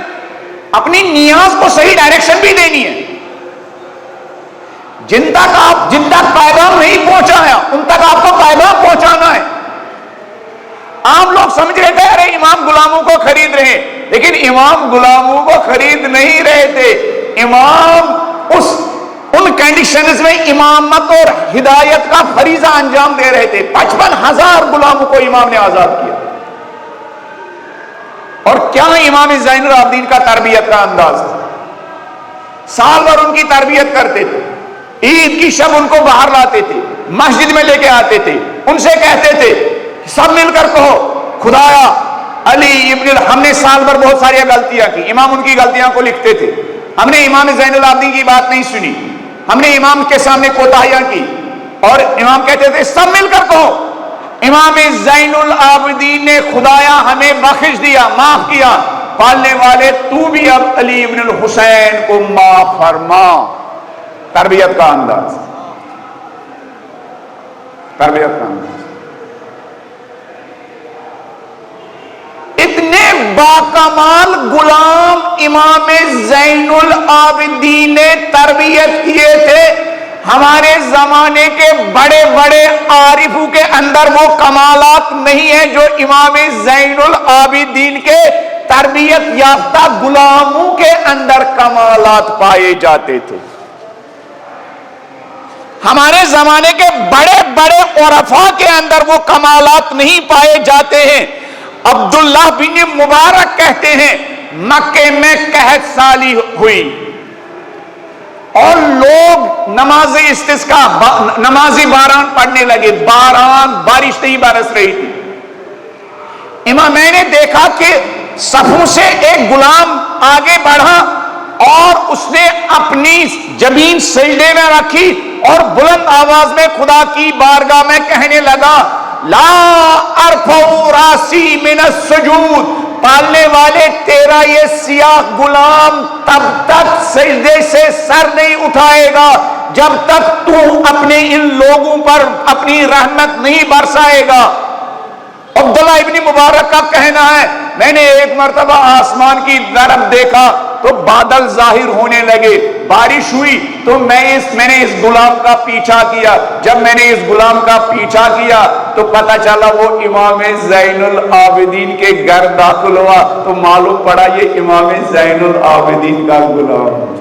اپنی نیاز کو صحیح ڈائریکشن بھی دینی ہے، جن تک پیغام نہیں پہنچا ہے ان تک آپ کو پیغام پہنچانا ہے۔ عام لوگ سمجھ رہے تھے ارے امام غلاموں کو خرید رہے ہیں، لیکن امام غلاموں کو خرید نہیں رہے تھے، امام ان کنڈیشنز میں امامت اور ہدایت کا فریضہ انجام دے رہے تھے۔ 55,000 غلاموں کو امام نے آزاد کیا، اور کیا امام زین العابدین کا تربیت کا انداز تھا، سال بھر ان کی تربیت کرتے تھے، عید کی شب ان کو باہر لاتے تھے، مسجد میں لے کے آتے تھے، ان سے کہتے تھے سب مل کر کہو خدایا علی ابن ہم نے سال بھر بہت ساری غلطیاں کی، امام ان کی غلطیاں کو لکھتے تھے، ہم نے امام زین العابدین کی بات نہیں سنی، ہم نے امام کے سامنے کوتاہیاں کی، اور امام کہتے تھے سب مل کر کہو امام زین العابدین نے خدایا ہمیں بخش دیا، معاف کیا، پالنے والے تو بھی اب علی ابن الحسین کو معاف فرما۔ تربیت کا انداز، تربیت کا انداز، اتنے باکمال غلام امام زین العابدین نے تربیت کیے تھے، ہمارے زمانے کے بڑے بڑے عارفوں کے اندر وہ کمالات نہیں ہیں جو امام زین العابدین کے تربیت یافتہ غلاموں کے اندر کمالات پائے جاتے تھے۔ ہمارے زمانے کے بڑے بڑے عرفاء کے اندر وہ کمالات نہیں پائے جاتے ہیں۔ عبداللہ بن مبارک کہتے ہیں مکے میں قحط سالی ہوئی اور لوگ نماز استسقاء نماز باران پڑھنے لگے، بارش نہیں برس رہی تھی، میں نے دیکھا کہ صفوں سے ایک غلام آگے بڑھا اور اس نے اپنی جبین سجدے میں رکھی اور بلند آواز میں خدا کی بارگاہ میں کہنے لگا لا ارفع راسی من السجود، پالنے والے تیرا یہ سیاہ غلام تب تک سجدے سے سر نہیں اٹھائے گا جب تک تو اپنے ان لوگوں پر اپنی رحمت نہیں برسائے گا۔ عبداللہ ابن مبارک کا کہنا ہے میں نے ایک مرتبہ آسمان کی طرف دیکھا تو بادل ظاہر ہونے لگے، بارش ہوئی تو میں نے اس غلام کا پیچھا کیا، جب میں نے اس غلام کا پیچھا کیا تو پتہ چلا وہ امام زین العابدین کے گھر داخل ہوا تو معلوم پڑا یہ امام زین العابدین کا غلام۔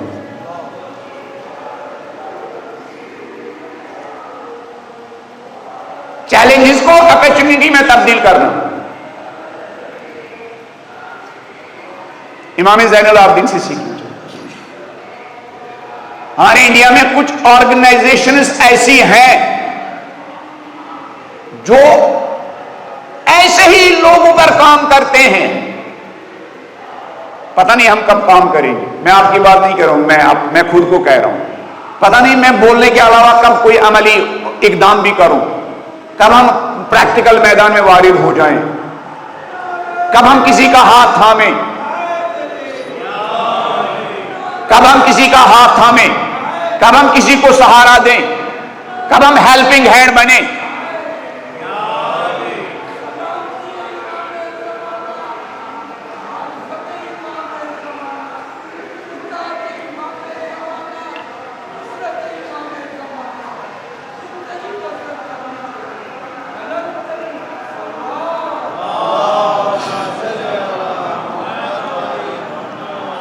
چیلنجز کو اپرچونٹی میں تبدیل کرنا، امام زین العابدین سے سیکھنا۔ ہمارے انڈیا میں کچھ آرگنائزیشنز ایسی ہیں جو ایسے ہی لوگوں پر کام کرتے ہیں پتہ نہیں ہم کب کام کریں گے. میں آپ کی بات نہیں کر رہا ہوں, میں خود کو کہہ رہا ہوں. پتہ نہیں میں بولنے کے علاوہ کب کوئی عملی اقدام بھی کروں, کب ہم پریکٹیکل میدان میں وارد ہو جائیں, کب ہم کسی کا ہاتھ تھامیں, کب ہم کسی کا ہاتھ تھامیں, کب ہم کسی کو سہارا دیں, کب ہم ہیلپنگ ہینڈ بنیں.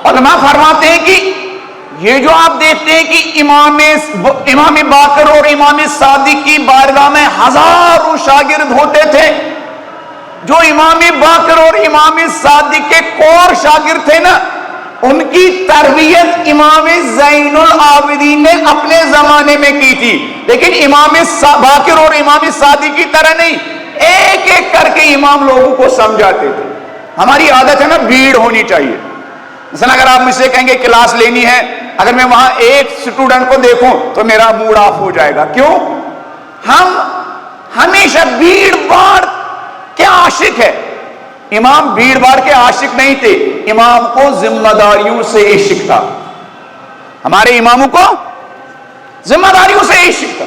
علماء فرماتے ہیں کہ یہ جو آپ دیکھتے ہیں کہ امام باقر اور امام صادق کی بارگاہ میں ہزاروں شاگرد ہوتے تھے. جو امام باقر اور امام صادق کے کور شاگرد تھے نا, ان کی تربیت امام زین العابدین نے اپنے زمانے میں کی تھی, لیکن امام باقر اور امام صادق کی طرح نہیں, ایک ایک کر کے امام لوگوں کو سمجھاتے تھے. ہماری عادت ہے نا بھیڑ ہونی چاہیے. مثلا اگر آپ مجھ سے کہیں گے کلاس لینی ہے, اگر میں وہاں ایک اسٹوڈنٹ کو دیکھوں تو میرا موڈ آف ہو جائے گا. کیوں؟ ہم ہمیشہ بھیڑ باڑ کے عاشق ہے. امام بھیڑ باڑ کے عاشق نہیں تھے, امام کو ذمہ داریوں سے عشق تھا. ہمارے اماموں کو ذمہ داریوں سے عشق تھا.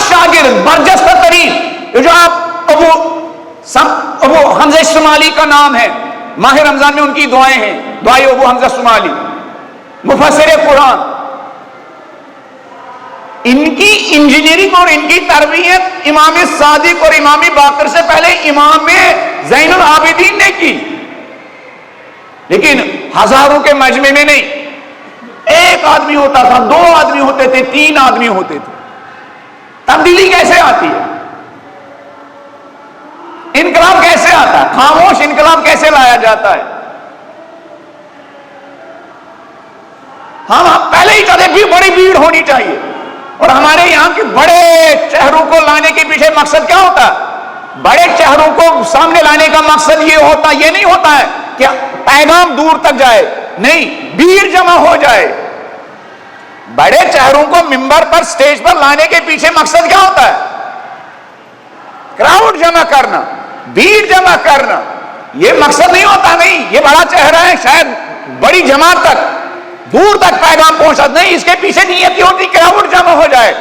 شاگرد برجستہ ترین, جو آپ ابو حمزہ شمالی کا نام ہے, ماہ رمضان میں ان کی دعائیں ہیں, دعائیں ابو حمزہ شمالی, مفسر قرآن. ان کی انجینئرنگ اور ان کی تربیت امام صادق اور امام باقر سے پہلے امام زین العابدین نے کی. لیکن ہزاروں کے مجمع میں نہیں, ایک آدمی ہوتا تھا, دو آدمی ہوتے تھے, تین آدمی ہوتے تھے. تبدیلی کیسے آتی ہے؟ انقلاب کیسے آتا ہے؟ خاموش انقلاب کیسے لایا جاتا ہے؟ ہم پہلے ہی چاہتے بھی بڑی بھیڑ ہونی چاہیے. اور ہمارے یہاں کے بڑے چہروں کو لانے کے پیچھے مقصد کیا ہوتا ہے؟ بڑے چہروں کو سامنے لانے کا مقصد یہ نہیں ہوتا ہے کہ پیغام دور تک جائے, نہیں, بھیڑ جمع ہو جائے. بڑے چہروں کو ممبر پر سٹیج پر لانے کے پیچھے مقصد کیا ہوتا ہے؟ کراؤڈ جمع کرنا, بھیڑ جمع کرنا. یہ مقصد نہیں ہوتا. نہیں, یہ بڑا چہرہ ہے, شاید بڑی جماعت تک دور تک پیغام پہنچا, نہیں, اس کے پیچھے نیت یہ ہوتی کراؤڈ جمع ہو جائے.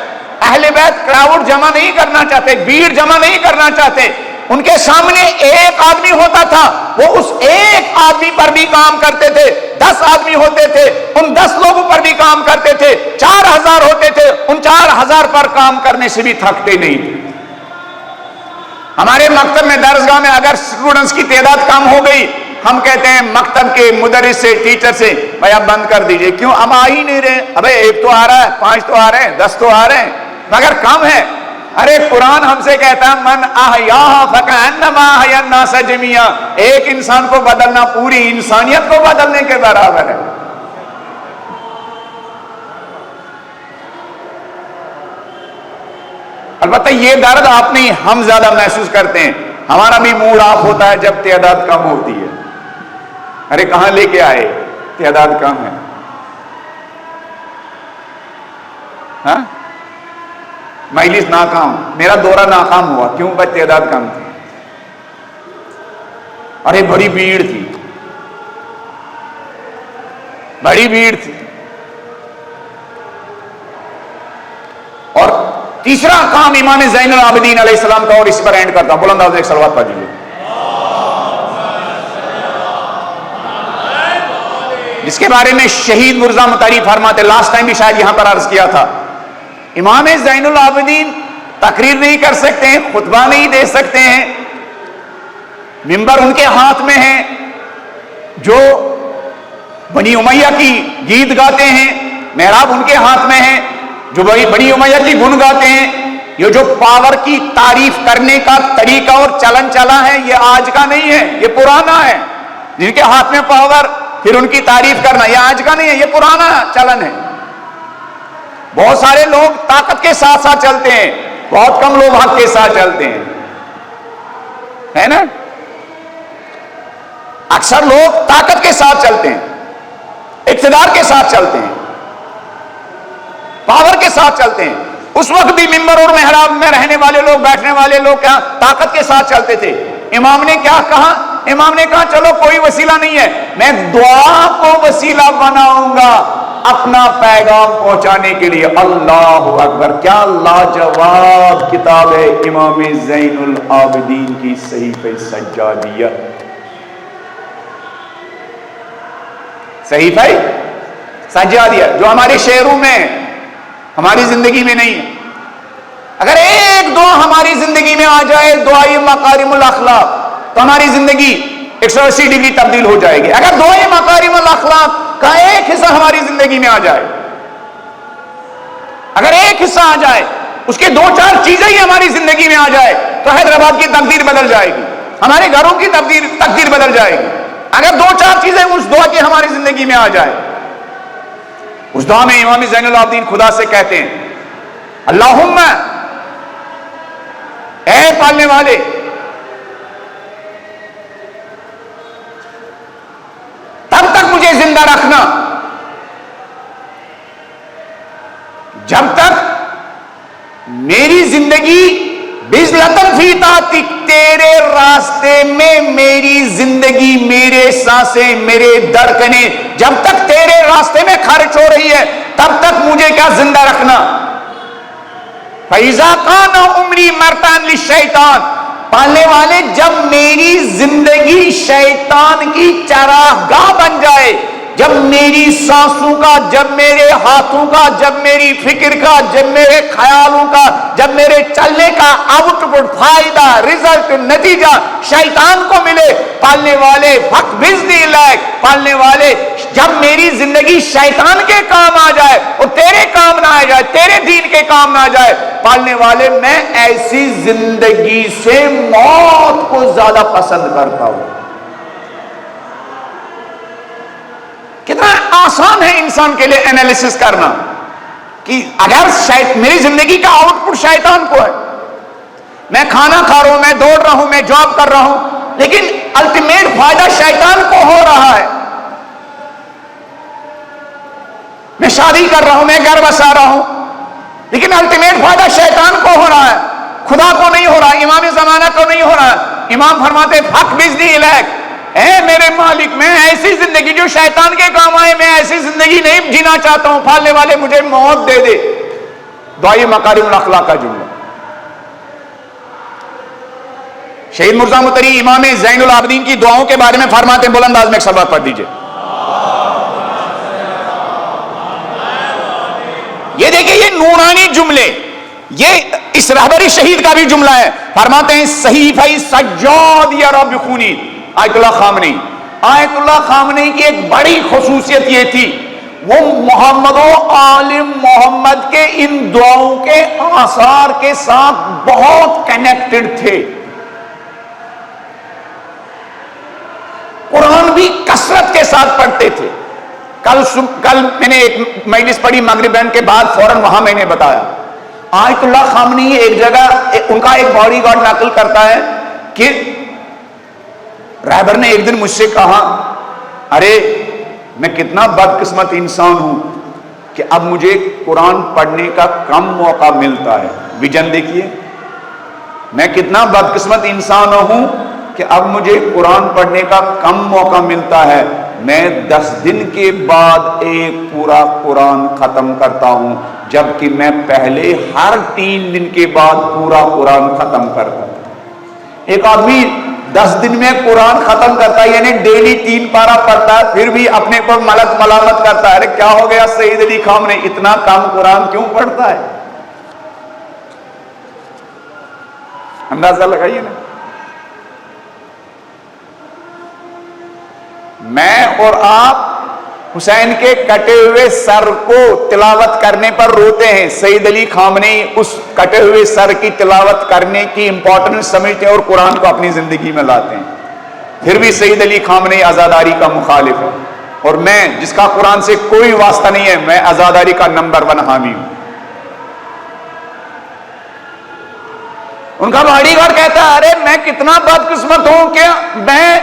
اہل بیت کراؤڈ جمع نہیں کرنا چاہتے, بھیڑ جمع نہیں کرنا چاہتے. ان کے سامنے ایک آدمی ہوتا تھا, وہ اس ایک آدمی پر بھی کام کرتے تھے. 10 آدمی ہوتے تھے, ان 10 لوگوں پر بھی کام کرتے تھے. 4000 ہوتے تھے, ان 4000 پر کام کرنے سے بھی تھکتے نہیں تھے. ہمارے مکتب میں درسگاہ میں اگر اسٹوڈنٹس کی تعداد کم ہو گئی, ہم کہتے ہیں مکتب کے مدرس سے, ٹیچر سے, بھائی اب بند کر دیجئے. کیوں؟ ہم آ ہی نہیں رہے. ابے 1 تو آ رہا ہے, 5 تو آ رہے ہیں, 10 تو آ رہے ہیں, مگر کم ہے. ارے قرآن ہم سے کہتا ہے من احیاها فکأنما احیا الناس جميعا, ایک انسان کو بدلنا پوری انسانیت کو بدلنے کے برابر ہے. البتہ یہ درد آپ نہیں, ہم زیادہ محسوس کرتے ہیں. ہمارا بھی موڈ آف ہوتا ہے جب تعداد کم ہوتی ہے. ارے کہاں لے کے آئے, تعداد کم ہے. ہاں, مجلس ناکام, میرا دورہ ناکام ہوا. کیوں؟ بس تعداد کم تھی. ارے بڑی بھیڑ تھی, بڑی بھیڑ تھی. اور تیسرا کام امام زین العابدین علیہ السلام کا, اور اس پر اینڈ کرتا ہوں, بلند آواز ایک صلوات پڑھیے, جس کے بارے میں شہید مرزا مطہری فرماتے, لاسٹ ٹائم بھی شاید یہاں پر عرض کیا تھا, امام زین العابدین تقریر نہیں کر سکتے ہیں, خطبہ نہیں دے سکتے ہیں, ممبر ان کے ہاتھ میں ہے. جو بنی امیہ کی گیت گاتے ہیں, محراب ان کے ہاتھ میں ہے. جو بنی امیہ کی گن گاتے ہیں, یہ جو پاور کی تعریف کرنے کا طریقہ اور چلن چلا ہے, یہ آج کا نہیں ہے, یہ پرانا ہے. جن کے ہاتھ میں پاور, پھر ان کی تعریف کرنا, یہ آج کا نہیں ہے, یہ پرانا چلن ہے. بہت سارے لوگ طاقت کے ساتھ ساتھ چلتے ہیں, بہت کم لوگ حق کے ساتھ چلتے ہیں، ہے نا؟ اکثر لوگ طاقت کے ساتھ چلتے ہیں، اقتدار کے ساتھ چلتے ہیں، پاور کے ساتھ چلتے ہیں۔ اس وقت بھی ممبر اور محراب میں رہنے والے لوگ، بیٹھنے والے لوگ کیا طاقت کے ساتھ چلتے تھے۔ امام نے کیا کہا؟ امام نے کہا چلو کوئی وسیلہ نہیں ہے، میں دعا کو وسیلہ بناؤں گا اپنا پیغام پہنچانے کے لیے۔ اللہ اکبر! کیا لاجواب کتاب ہے امام زین العابدین کی صحیفہ سجادیہ، صحیفہ سجادیہ، جو ہمارے شعروں میں، ہماری زندگی میں نہیں ہے۔ اگر ایک دعا ہماری زندگی میں آ جائے، دعائے مکارم الاخلاق، تو ہماری زندگی 180 ڈگری تبدیل ہو جائے گی۔ اگر دعائے مکارم الاخلاق کا ایک حصہ ہماری زندگی میں آ جائے، اگر ایک حصہ آ جائے، اس کے 2-4 چیزیں ہی ہماری زندگی میں آ جائے، تو حیدرآباد کی تقدیر بدل جائے گی، ہمارے گھروں کی تقدیر بدل جائے گی۔ اگر 2-4 چیزیں اس دعا کی ہماری زندگی میں آ جائے، اس دعا میں امام زین العابدین خدا سے کہتے ہیں اللہم، اے پالنے والے، تب تک مجھے زندہ رکھنا جب تک میری زندگی بذلتن فی طاعتک، تیرے راستے میں میری زندگی، میرے سانسیں، میرے دھڑکنیں جب تک تیرے راستے میں خرچ ہو رہی ہے، تب تک مجھے کیا زندہ رکھنا۔ فَإِذَا كَانَ عُمْرِي مَرْتَعًا لِلشَّيْطَانِ، پالنے والے جب میری زندگی شیطان کی چراگاہ بن جائے، جب میری سانسوں کا، جب میرے ہاتھوں کا، جب میری فکر کا، جب میرے خیالوں کا، جب میرے چلنے کا آؤٹ پٹ، فائدہ، رزلٹ، نتیجہ شیطان کو ملے، پالنے والے فَقْبِضْنِي إِلَيْكَ، پالنے والے جب میری زندگی شیطان کے کام آ جائے اور تیرے کام نہ آ جائے، تیرے دین کے کام نہ آ جائے، پالنے والے میں ایسی زندگی سے موت کو زیادہ پسند کرتا ہوں۔ کتنا آسان ہے انسان کے لیے انالیسس کرنا کہ اگر میری زندگی کا آؤٹ پٹ شیطان کو ہے، میں کھانا کھا رہا ہوں، میں دوڑ رہا ہوں، میں جاب کر رہا ہوں، لیکن الٹیمیٹ فائدہ شیطان کو ہو رہا ہے، میں شادی کر رہا ہوں، میں گھر بسا رہا ہوں، لیکن الٹیمیٹ فائدہ شیطان کو ہو رہا ہے، خدا کو نہیں ہو رہا، امام زمانہ کو نہیں ہو رہا۔ امام فرماتے فَقْبِضْنِي إِلَيْكَ، اے میرے مالک، میں ایسی زندگی جو شیطان کے کام آئے، میں ایسی زندگی نہیں جینا چاہتا ہوں، پالنے والے مجھے موت دے دے۔ دعائے مکارم الاخلاق کا جملہ۔ شہید مرزا متری امام زین العابدین کی دعاؤں کے بارے میں فرماتے ہیں، بلند انداز میں ایک صلوات پڑھ دیجئے۔ یہ دیکھیں، یہ نورانی جملے، یہ اس رہبری شہید کا بھی جملہ ہے۔ فرماتے ہیں صحیفہ سجادیہ رب خونی، آیت اللہ خامنئی۔ آیت اللہ خامنئی کی ایک بڑی خصوصیت یہ تھی، وہ محمد و آل محمد کے ان دعاؤں کے آثار کے ساتھ بہت کنیکٹڈ تھے۔ قرآن بھی کثرت کے ساتھ پڑھتے تھے۔ کل میں نے ایک مجلس پڑھی مغربین کے بعد، فوراً وہاں میں نے بتایا آیت اللہ خامنئی ایک جگہ ان کا ایک باڈی گارڈ نقل کرتا ہے کہ رہبر نے ایک دن مجھ سے کہا، ارے میں کتنا بدقسمت انسان ہوں کہ اب مجھے قرآن پڑھنے کا کم موقع ملتا ہے۔ ویژن دیکھیے، میں کتنا بدقسمت انسان ہوں کہ اب مجھے قرآن پڑھنے کا کم موقع ملتا ہے، میں 10 دن کے بعد ایک پورا قرآن ختم کرتا ہوں، جبکہ میں پہلے ہر 3 دن کے بعد پورا قرآن ختم کرتا ہوں۔ ایک آدمی 10 دن میں قرآن ختم کرتا ہے، یعنی ڈیلی 3 پارہ پڑھتا ہے، پھر بھی اپنے کو ملامت کرتا ہے، ارے کیا ہو گیا سید علی خامنئی، اتنا کم قرآن کیوں پڑھتا ہے؟ اندازہ لگائیے نا۔ میں اور آپ حسین کے کٹے ہوئے سر کو تلاوت کرنے پر روتے ہیں، سید علی خامنئی اس کٹے ہوئے سر کی تلاوت کرنے کی امپورٹنس سمجھتے ہیں اور قرآن کو اپنی زندگی میں لاتے ہیں۔ پھر بھی سید علی خامنئی آزاداری کا مخالف ہے، اور میں جس کا قرآن سے کوئی واسطہ نہیں ہے، میں آزاداری کا نمبر 1 حامی ہوں۔ ان کا باڈی گارڈ کہتا ہے ارے میں کتنا بدقسمت ہوں کہ میں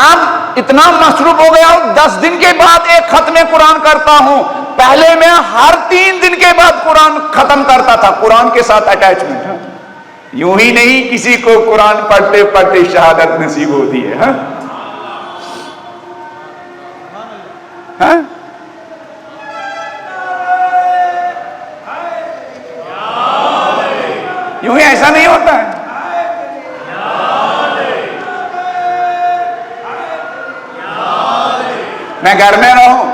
اب اتنا مصروف ہو گیا ہوں، 10 دن کے بعد ایک ختم قرآن کرتا ہوں، پہلے میں ہر 3 دن کے بعد قرآن ختم کرتا تھا۔ قرآن کے ساتھ اٹیچمنٹ ہے۔ یوں ہی نہیں کسی کو قرآن پڑھتے پڑھتے شہادت نصیب ہوتی ہے۔ ہاں یوں ہی ایسا نہیں ہوتا ہے۔ میں گھر میں رہوں،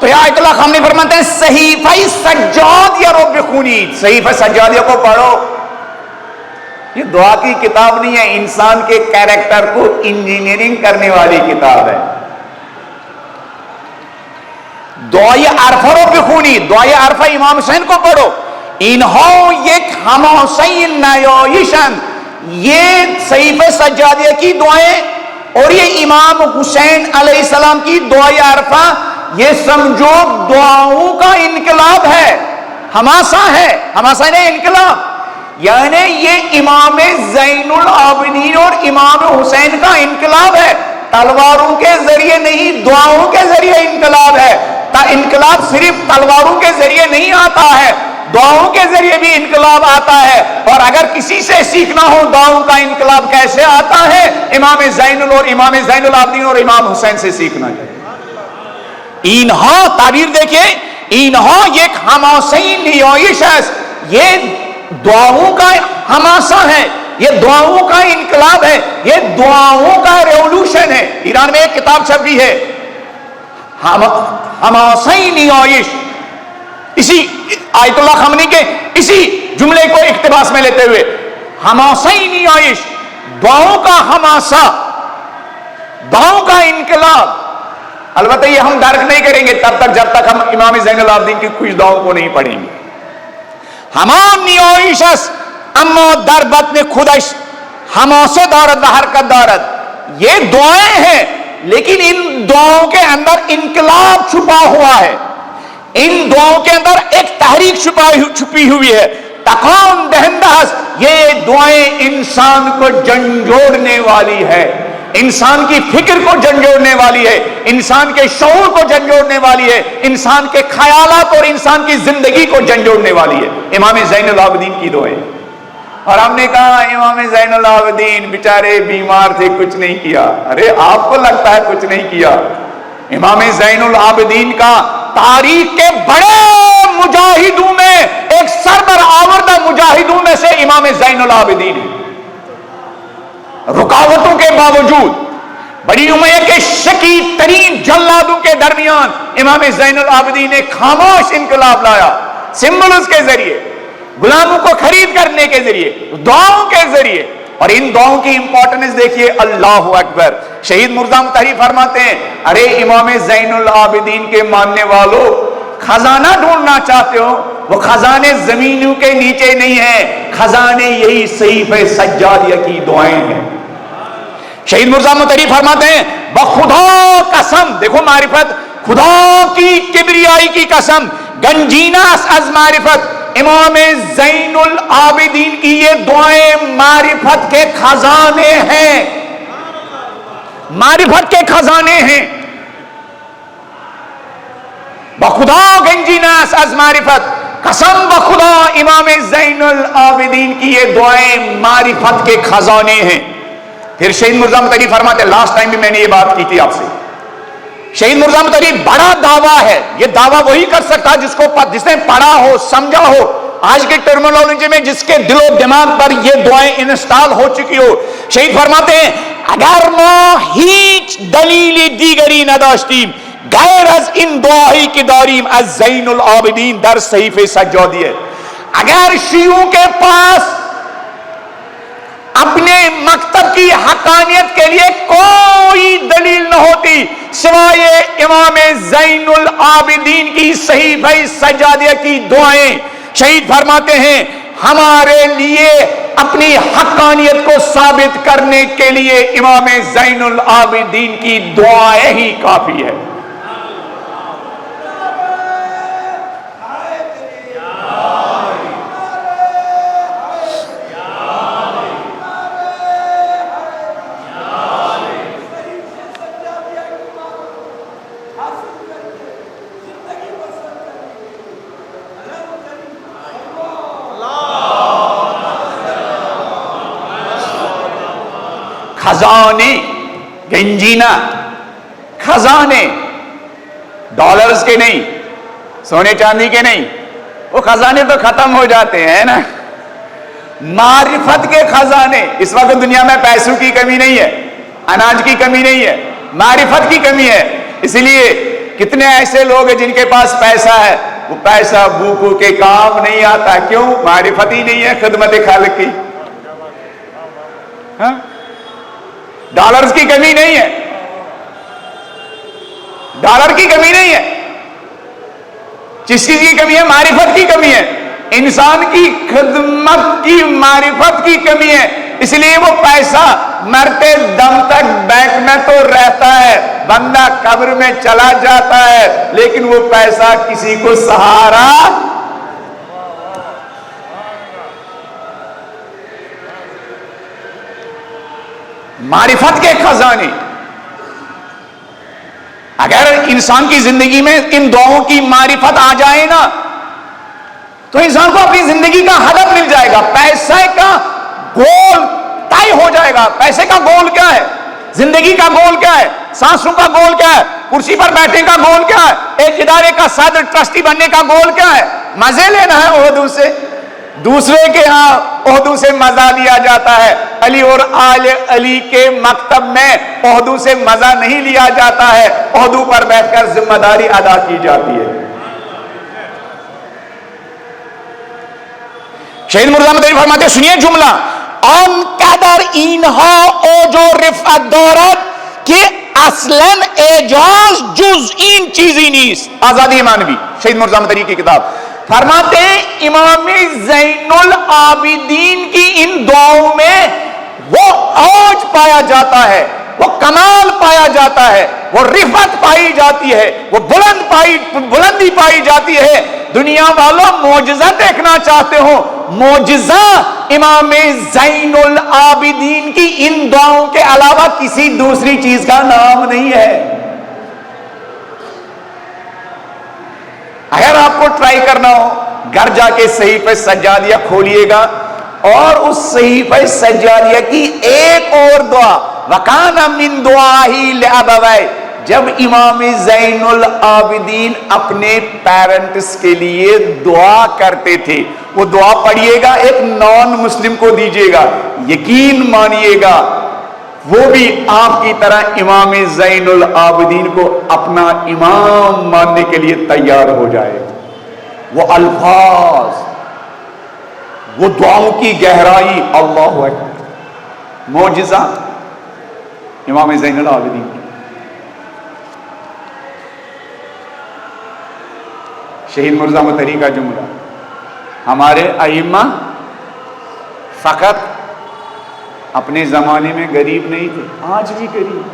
تو یا آیت اللہ خامنی فرماتے ہیں صحیفہ سجاد یا رب خونی، صحیفہ سجادیہ کو پڑھو۔ یہ دعا کی کتاب نہیں ہے، انسان کے کیریکٹر کو انجینئرنگ کرنے والی کتاب ہے۔ دعائے عرفہ رب خونی، دعائے عرفہ امام حسین کو پڑھو۔ انہوں یک ہم حسین نیایشن، یہ صحیفہ سجادیہ کی دعائیں اور یہ امام حسین علیہ السلام کی دعائے عرفہ، یہ سمجھو دعاؤں کا انقلاب ہے، حماسہ ہے، حماسہ نہیں انقلاب۔ یعنی یہ امام زین العابدین اور امام حسین کا انقلاب ہے، تلواروں کے ذریعے نہیں، دعاؤں کے ذریعے انقلاب ہے۔ انقلاب صرف تلواروں کے ذریعے نہیں آتا ہے، دعاؤں کے ذریعے بھی انقلاب آتا ہے۔ اور اگر کسی سے سیکھنا ہو دعاؤں کا انقلاب کیسے آتا ہے، امام زین العابدین اور امام حسین سے سیکھنا چاہیے۔ اینہا تعبیر دیکھیے، اینہا یک حماسین نیایشس، یہ دعاؤں کا حماسہ ہے، یہ دعاؤں کا انقلاب ہے، یہ دعاؤں کا ریولوشن ہے۔ ایران میں ایک کتاب چھپی ہے حماسین نیایش، اسی آیت اللہ خامنی کے اسی جملے کو اقتباس میں لیتے ہوئے، حماسین نیایش، دعاؤں کا حماسہ، دعاؤں کا انقلاب۔ البتہ یہ ہم درک نہیں کریں گے تب تک جب تک ہم امام زین العابدین کی کچھ دعاؤں کو نہیں پڑھیں گے۔ ہمان نیایشس اما در بطن خودش حماسے دارد و حرکت دارد، یہ دعائیں ہیں لیکن ان دعاؤں کے اندر انقلاب چھپا ہوا ہے، ان دعاؤں کے اندر ایک تحریک چھپی ہوئی ہے۔ تکان دہندہ، یہ دعائیں انسان کو جھنجھوڑنے والی ہے، انسان کی فکر کو جھنجھوڑنے والی ہے، انسان کے شعور کو جھنجھوڑنے والی ہے، انسان کے خیالات اور انسان کی زندگی کو جھنجھوڑنے والی ہے۔ امام زین العابدین کی دعائیں، اور ہم نے کہا امام زین العابدین بیچارے بیمار تھے، کچھ نہیں کیا۔ ارے آپ کو لگتا ہے کچھ نہیں کیا؟ امام زین العابدین کا تاریخ کے بڑے مجاہدوں میں ایک سربراوردہ مجاہدوں میں سے امام زین العابدین ہے۔ رکاوٹوں کے باوجود، بڑی امیہ کے شکی ترین جلادوں کے درمیان امام زین العابدین نے خاموش انقلاب لایا، سمبلز کے ذریعے، غلاموں کو خرید کرنے کے ذریعے، دعاؤں کے ذریعے۔ اور ان دعاؤں کی امپورٹنس دیکھیے، اللہ اکبر۔ شہید مرزا مطہری فرماتے ہیں ارے امام زین العابدین کے ماننے والوں، خزانہ ڈھونڈنا چاہتے ہو، وہ خزانے زمینوں کے نیچے نہیں ہیں، خزانے یہی صحیفہ سجادیہ کی دعائیں ہیں۔ شہید مرزا مطہری فرماتے ہیں بخدا قسم، دیکھو معرفت، خدا کی کبریائی کی قسم، گنجینہ از معرفت، امام زین العابدین کی یہ دعائیں معرفت کے خزانے ہیں، معرفت کے خزانے ہیں۔ بخدا گنجینہ از معرفت، قسم بخدا امام زین العابدین کی یہ دعائیں معرفت کے خزانے ہیں۔ پھر شہید مرزا مطہری فرماتے ہیں، لاسٹ ٹائم بھی میں نے یہ بات کی تھی آپ سے، شہید مرزا مطہری بڑا دعویٰ ہے، یہ دعویٰ وہی کر سکتا جس نے پڑھا ہو، سمجھا ہو، آج کی ٹرمینالوجی میں جس کے دل و دماغ پر یہ دعائیں انسٹال ہو چکی ہو۔ شہید فرماتے ہیں اگر ما ہیچ دلیل دیگری نداشتیم غیر از ان دعائی کی داریم از زین العابدین در صحیفہ سجادیہ، اگر شیعوں کے پاس اپنے مکتب کی حقانیت کے لیے کوئی دلیل نہ ہوتی سوائے امام زین العابدین کی صحیفہ سجادیہ کی دعائیں. شہید فرماتے ہیں ہمارے لیے اپنی حقانیت کو ثابت کرنے کے لیے امام زین العابدین کی دعائیں ہی کافی ہے. خزانے گنجینا، خزانے ڈالرز کے نہیں، سونے چاندی کے نہیں، وہ خزانے تو ختم ہو جاتے ہیں نا. معرفت کے خزانے. اس وقت دنیا میں پیسوں کی کمی نہیں ہے، اناج کی کمی نہیں ہے، معرفت کی کمی ہے. اس لیے کتنے ایسے لوگ ہیں جن کے پاس پیسہ ہے، وہ پیسہ بھوکوں کے کام نہیں آتا. کیوں؟ معرفت ہی نہیں ہے خدمت خالق کی. ہاں، ڈالرز کی کمی نہیں ہے، ڈالر کی کمی نہیں ہے. جس چیز کی کمی ہے؟ معرفت کی کمی ہے. انسان کی خدمت کی معرفت کی کمی ہے. اس لیے وہ پیسہ مرتے دم تک بینک میں تو رہتا ہے، بندہ قبر میں چلا جاتا ہے، لیکن وہ پیسہ کسی کو سہارا. معرفت کے خزانے. اگر انسان کی زندگی میں ان دعاؤں کی معرفت آ جائے نا تو انسان کو اپنی زندگی کا ہدف مل جائے گا. پیسے کا گول طے ہو جائے گا. پیسے کا گول کیا ہے؟ زندگی کا گول کیا ہے؟ سانسوں کا گول کیا ہے؟ کرسی پر بیٹھنے کا گول کیا ہے؟ ایک ادارے کا صدر ٹرسٹی بننے کا گول کیا ہے؟ مزے لینا ہے عہدوں سے. دوسرے کے ہاں عہدوں سے مزہ لیا جاتا ہے. علی اور آل علی کے مکتب میں عہدوں سے مزہ نہیں لیا جاتا ہے، عہدوں پر بیٹھ کر ذمہ داری ادا کی جاتی ہے. شہید مرزا مدنی فرماتے سنیے جملہ، آن قدر اینہا اوجو رفعت دارد کہ اصلاً اعجاز جز این چیزی نیست. آزادی مانوی، شہید مرزا مدنی کی کتاب. فرماتے ہیں امام زین العابدین کی ان دعاؤں میں وہ اوج پایا جاتا ہے، وہ کمال پایا جاتا ہے، وہ رفعت پائی جاتی ہے، وہ بلندی پائی جاتی ہے. دنیا والوں معجزہ دیکھنا چاہتے ہو، معجزہ امام زین العابدین کی ان دعاؤں کے علاوہ کسی دوسری چیز کا نام نہیں ہے. اگر آپ کو ٹرائی کرنا ہو، گھر جا کے صحیفہ سجادیہ کھولیے گا اور اس صحیفہ سجادیہ کی ایک اور دعا، وَكَانَ مِن دُعَائِهِ لِأَبَوَيْهِ، جب امام زین العابدین اپنے پیرنٹس کے لیے دعا کرتے تھے، وہ دعا پڑھیے گا، ایک نان مسلم کو دیجیے گا، یقین مانیے گا وہ بھی آپ کی طرح امام زین العابدین کو اپنا امام ماننے کے لیے تیار ہو جائے. وہ الفاظ، وہ دعاؤں کی گہرائی، اللہ اکبر، معجزہ امام زین العابدین. شہید مرزا مطہری کا جملہ، ہمارے ائمہ فقط اپنے زمانے میں غریب نہیں تھے، آج بھی غریب.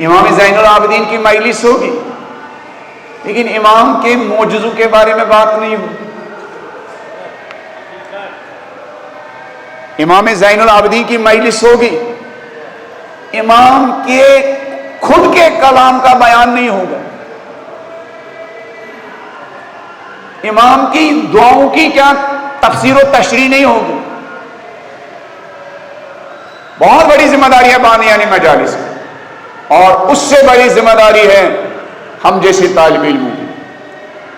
امام زین العابدین کی مجلس ہوگی لیکن امام کے معجزوں کے بارے میں بات نہیں ہوگی. امام زین العابدین کی مجلس ہوگی، امام کے خود کے کلام کا بیان نہیں ہوگا، امام کی دعاؤں کی کیا تفسیر و تشریح نہیں ہوگی. بہت بڑی ذمہ داری ہے بانیان مجالس کی، اور اس سے بڑی ذمہ داری ہے ہم جیسے طالب علموں کی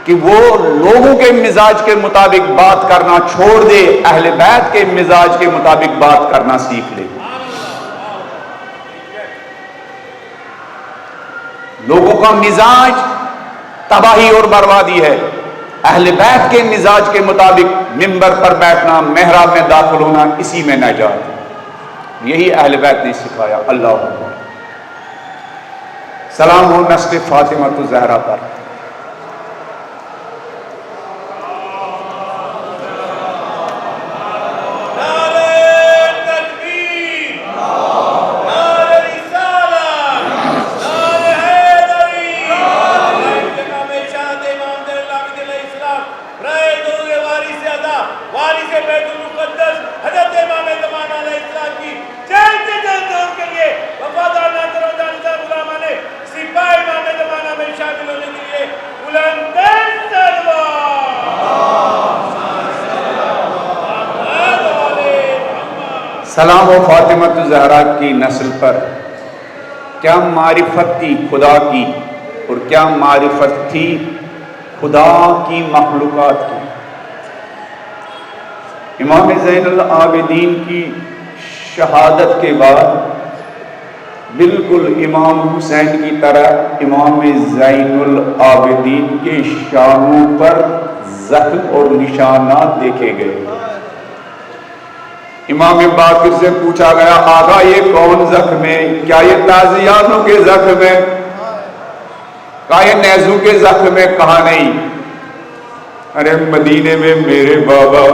کہ وہ لوگوں کے مزاج کے مطابق بات کرنا چھوڑ دے، اہل بیت کے مزاج کے مطابق بات کرنا سیکھ لے. لوگوں کا مزاج تباہی اور بربادی ہے، اہل بیت کے مزاج کے مطابق منبر پر بیٹھنا، محراب میں داخل ہونا، اسی میں نجات، یہی اہل بیت نے سکھایا۔ اللہ اکبر۔ سلام ہو نسل فاطمہ الزہرا پر۔ سلام و فاطمہ الزہرا کی نسل پر۔ کیا معرفت تھی خدا کی، اور کیا معرفت تھی خدا کی مخلوقات کی۔ امام زین العابدین کی شہادت کے بعد بالکل امام حسین کی طرح امام زین العابدین کے شانوں پر زخم اور نشانات دیکھے گئے۔ امام باقر سے پوچھا گیا، آقا یہ کون زخم ہے؟ کیا یہ تازیانوں کے زخم ہے؟ کہا یہ نیزوں کے زخم ہے؟ کہا نہیں، ارے مدینے میں میرے بابا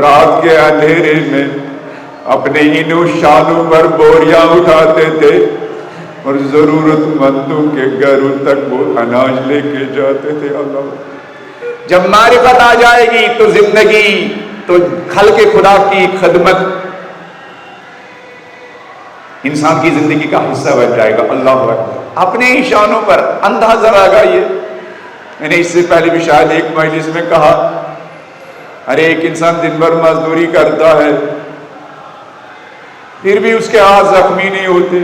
رات کے اندھیرے میں اپنے انہوں شانوں پر بوریاں اٹھاتے تھے اور ضرورت مندوں کے گھروں تک وہ اناج لے کے جاتے تھے۔ اللہ، جب معرفت آ جائے گی تو زندگی، تو خلق خدا کی خدمت انسان کی زندگی کا حصہ بن جائے گا۔ اللہ اکبر۔ اپنے ہی شانوں پر اندازہ لگائیے۔ میں نے اس سے پہلے بھی شاید ایک مجلس میں کہا، ارے ایک انسان دن بھر مزدوری کرتا ہے پھر بھی اس کے ہاتھ زخمی نہیں ہوتے،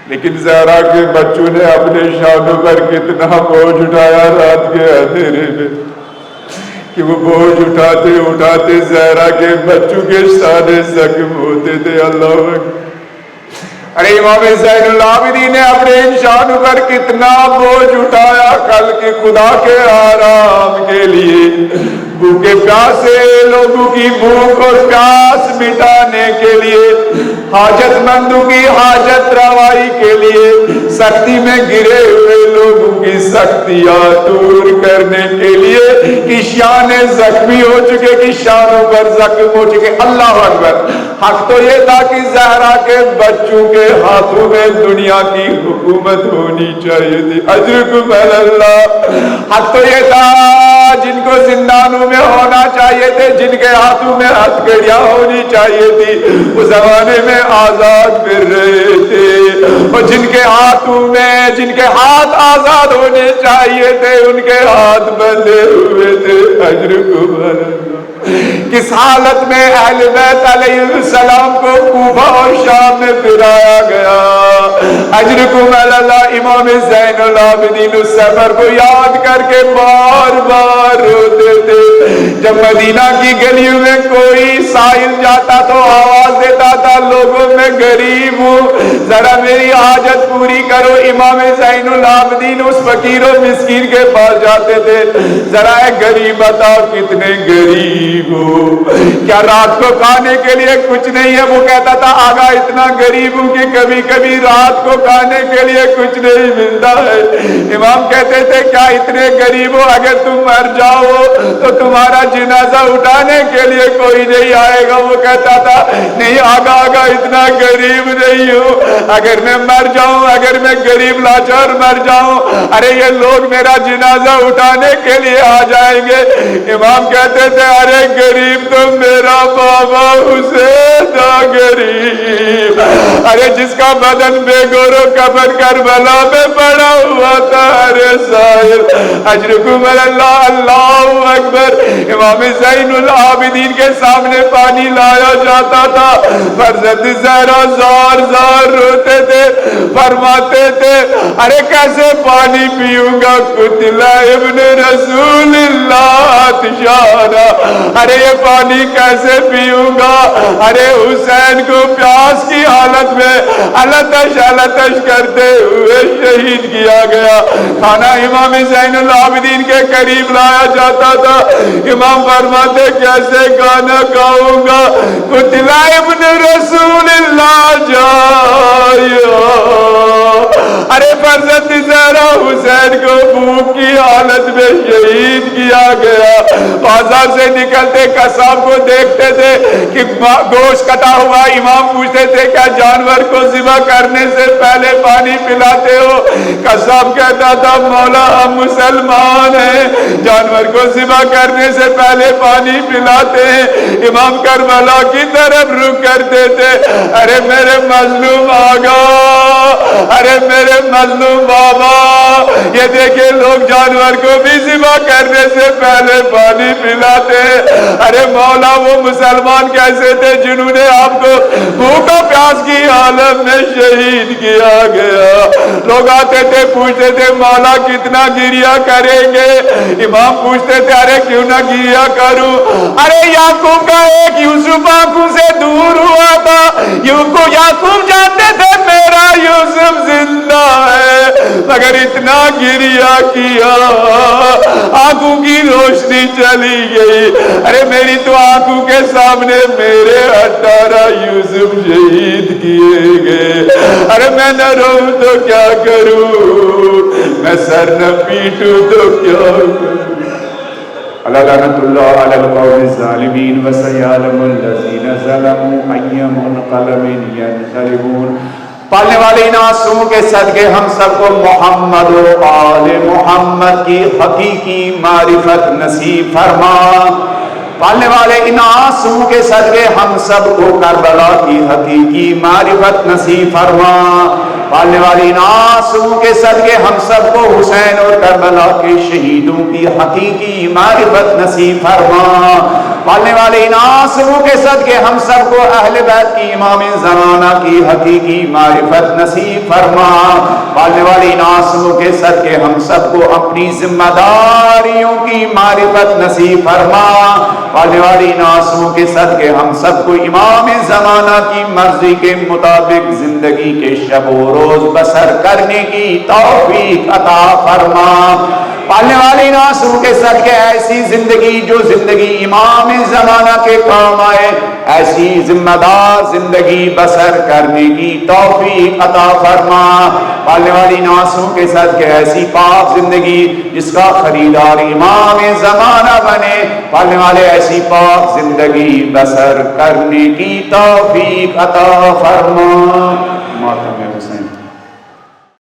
لیکن زہرا کے بچوں نے اپنے شانوں پر کتنا بوجھ اٹھایا رات کے اندھیرے میں، کہ وہ بوجھ اٹھاتے اٹھاتے زہرا کے بچوں کے سارے زخم ہوتے تھے۔ اللہ اکبر۔ ارے امام زین العابدین نے اپنے ان شانوں پر کتنا بوجھ اٹھایا کل کے خدا کے آرام کے لیے، بھوکے پیاسے لوگوں کی بھوک اور پیاس مٹانے کے لیے، حاجت مندوں کی حاجت روائی کے لیے، سختی میں گرے ہوئے لوگوں کی سختیاں دور کرنے کے لیے، کہ شان زخمی ہو چکے، کہ شانوں پر زخم ہو چکے۔ اللہ اکبر۔ حق تو یہ تھا کہ زہرا کے بچوں کے ہاتھوں میں دنیا کی حکومت ہونی چاہیے تھی۔ اجرکم علی اللہ۔ حق تو یہ تھا جن کو زندانوں میں ہونا چاہیے تھے، جن کے ہاتھوں میں ہتھکڑیاں ہونی چاہیے تھی، اس زمانے میں آزاد پھر رہے تھے، اور جن کے ہاتھوں میں، جن کے ہاتھ آزاد ہونے چاہیے تھے، ان کے ہاتھ بندھے ہوئے تھے۔ اجرکم علی اللہ۔ کس حالت میں اہل بیت علیہ السلام کو کوفہ اور شام میں پھرایا گیا۔ اجرکم علی اللہ۔ امام زین العابدین اس سفر کو یاد کر کے بار بار روتے تھے۔ جب مدینہ کی گلیوں میں کوئی سائل جاتا تو آواز دیتا تھا، لوگوں میں غریب ہوں، ذرا میری حاجت پوری کرو۔ امام زین العابدین اس فقیر و مسکین کے پاس جاتے تھے، ذرا اے غریب بتاؤ کتنے غریب ہو، کیا رات کو کھانے کے لیے کچھ نہیں ہے؟ وہ کہتا تھا آقا اتنا غریب ہوں کہ کبھی کبھی رات کو کھانے کے لیے کچھ نہیں ملتا ہے۔ امام کہتے تھے کیا اتنے غریب ہو، اگر تم مر جاؤ تو تمہارا جنازہ اٹھانے کے لیے کوئی نہیں آئے گا؟ وہ کہتا تھا نہیں آقا اتنا غریب نہیں ہوں، اگر میں مر جاؤں، اگر میں غریب لاچار مر جاؤں، ارے یہ لوگ میرا جنازہ اٹھانے کے لیے آ جائیں گے۔ امام کہتے تھے ارے غریب تو میرا بابا حسین تھا غریب، ارے جس کا بدن بے گور و کفن کربلا میں پڑا ہوا تھا۔ ارے سائل اجرکم علی اللہ۔ اللہ اکبر۔ امام زین العابدین کے سامنے پانی لایا جاتا تھا، فرزند زہرا زار زار روتے تھے، فرماتے تھے ارے کیسے پانی پیوں گا، قتل ابن رسول اللہ عطشانا، ارے یہ پانی کیسے پیوں گا؟ ارے حسین کو پیاس کی حالت میں التش کرتے ہوئے شہید کیا گیا۔ کھانا امام زین العابدین کے قریب لایا جاتا تھا، امام فرماتے کیسے کھانا کھاؤں گا؟ قتل ابن رسول اللہ جایا۔ ارے فرزند زہرا حسین کو بھوک کی حالت میں شہید کیا گیا۔ بازار سے نکلتے قصاب کو دیکھتے تھے کہ گوشت کٹا ہوا، امام پوچھتے تھے کیا جانور کو ذبح کرنے سے پہلے پانی پلاتے ہو؟ قصاب کہتا تھا مولا ہم مسلمان ہیں، جانور کو ذبح کرنے سے پہلے پانی پلاتے ہیں۔ امام کربلا کی طرف رخ کرتے تھے، ارے میرے مظلوم آقا، ارے میرے مظلوم بابا، یہ دیکھیں لوگ جانور کو بھی ذبح کرنے سے پہلے پانی پلاتے ہیں۔ ارے مولا وہ مسلمان کیسے تھے جنہوں نے آپ کو بھوکا پیاس کی حالت میں شہید کیا گیا؟ لوگ آتے تھے پوچھتے تھے مولا کتنا گریہ کریں گے؟ امام پوچھتے تھے ارے کیوں نہ گریہ کروں؟ ارے یعقوب کا ایک یوسف آنکھوں سے دور ہوا تھا، یعقوب جانتے تھے میرا یوسف زندہ ہے، مگر اتنا گریہ کیا آنکھوں کی روشنی چلی گئی۔ ارے میری تو آنکھوں کے سامنے میرے 18 یوسف شہید کیے گئے۔ ارے میں نہ روؤں تو کیا کروں، میں سر نہ پیٹوں تو کیا کروں؟ لعنت اللہ علی القوم الظالمین وسیعلم الذین ظلموا ای منقلب ینقلبون۔ پالنے والے ان آنسوؤں کے صدقے ہم سب کو محمد و آل محمد کی حقیقی معرفت نصیب فرما۔ پالنے والے ان آنسوؤں کے صدقے ہم سب کو کربلا کی حقیقی معرفت نصیب فرما۔ پالنے والے ان آنسوؤں کے صدقے ہم سب کو حسین اور کربلا کے شہیدوں کی حقیقی معرفت نصیب فرما۔ پالنے والے ان آنسوؤں کے صدقے ہم سب کو اہل بیت کی امام زمانہ کی حقیقی معرفت نصیب فرما۔ پالنے والے ان آنسوؤں کے صدقے ہم سب کو اپنی ذمہ داریوں کی معرفت نصیب فرما۔ پالنے والے ان آنسوؤں کے صدقے ہم سب کو امام زمانہ کی مرضی کے مطابق زندگی کے شب و روز بسر کرنے کی توفیق عطا فرما۔ پالنے والے ان آنسوؤں کے صدقے ایسی زندگی جو زندگی امام زمانہ کے کام آئے، ایسی ذمہ دار زندگی بسر کرنے کی توفیق عطا فرما۔ پالنے والی ان آنسوؤں کے صدقے ایسی پاک زندگی جس کا خریدار امام زمانہ بنے، پالنے والے ایسی پاک زندگی بسر کرنے کی توفیق عطا فرما۔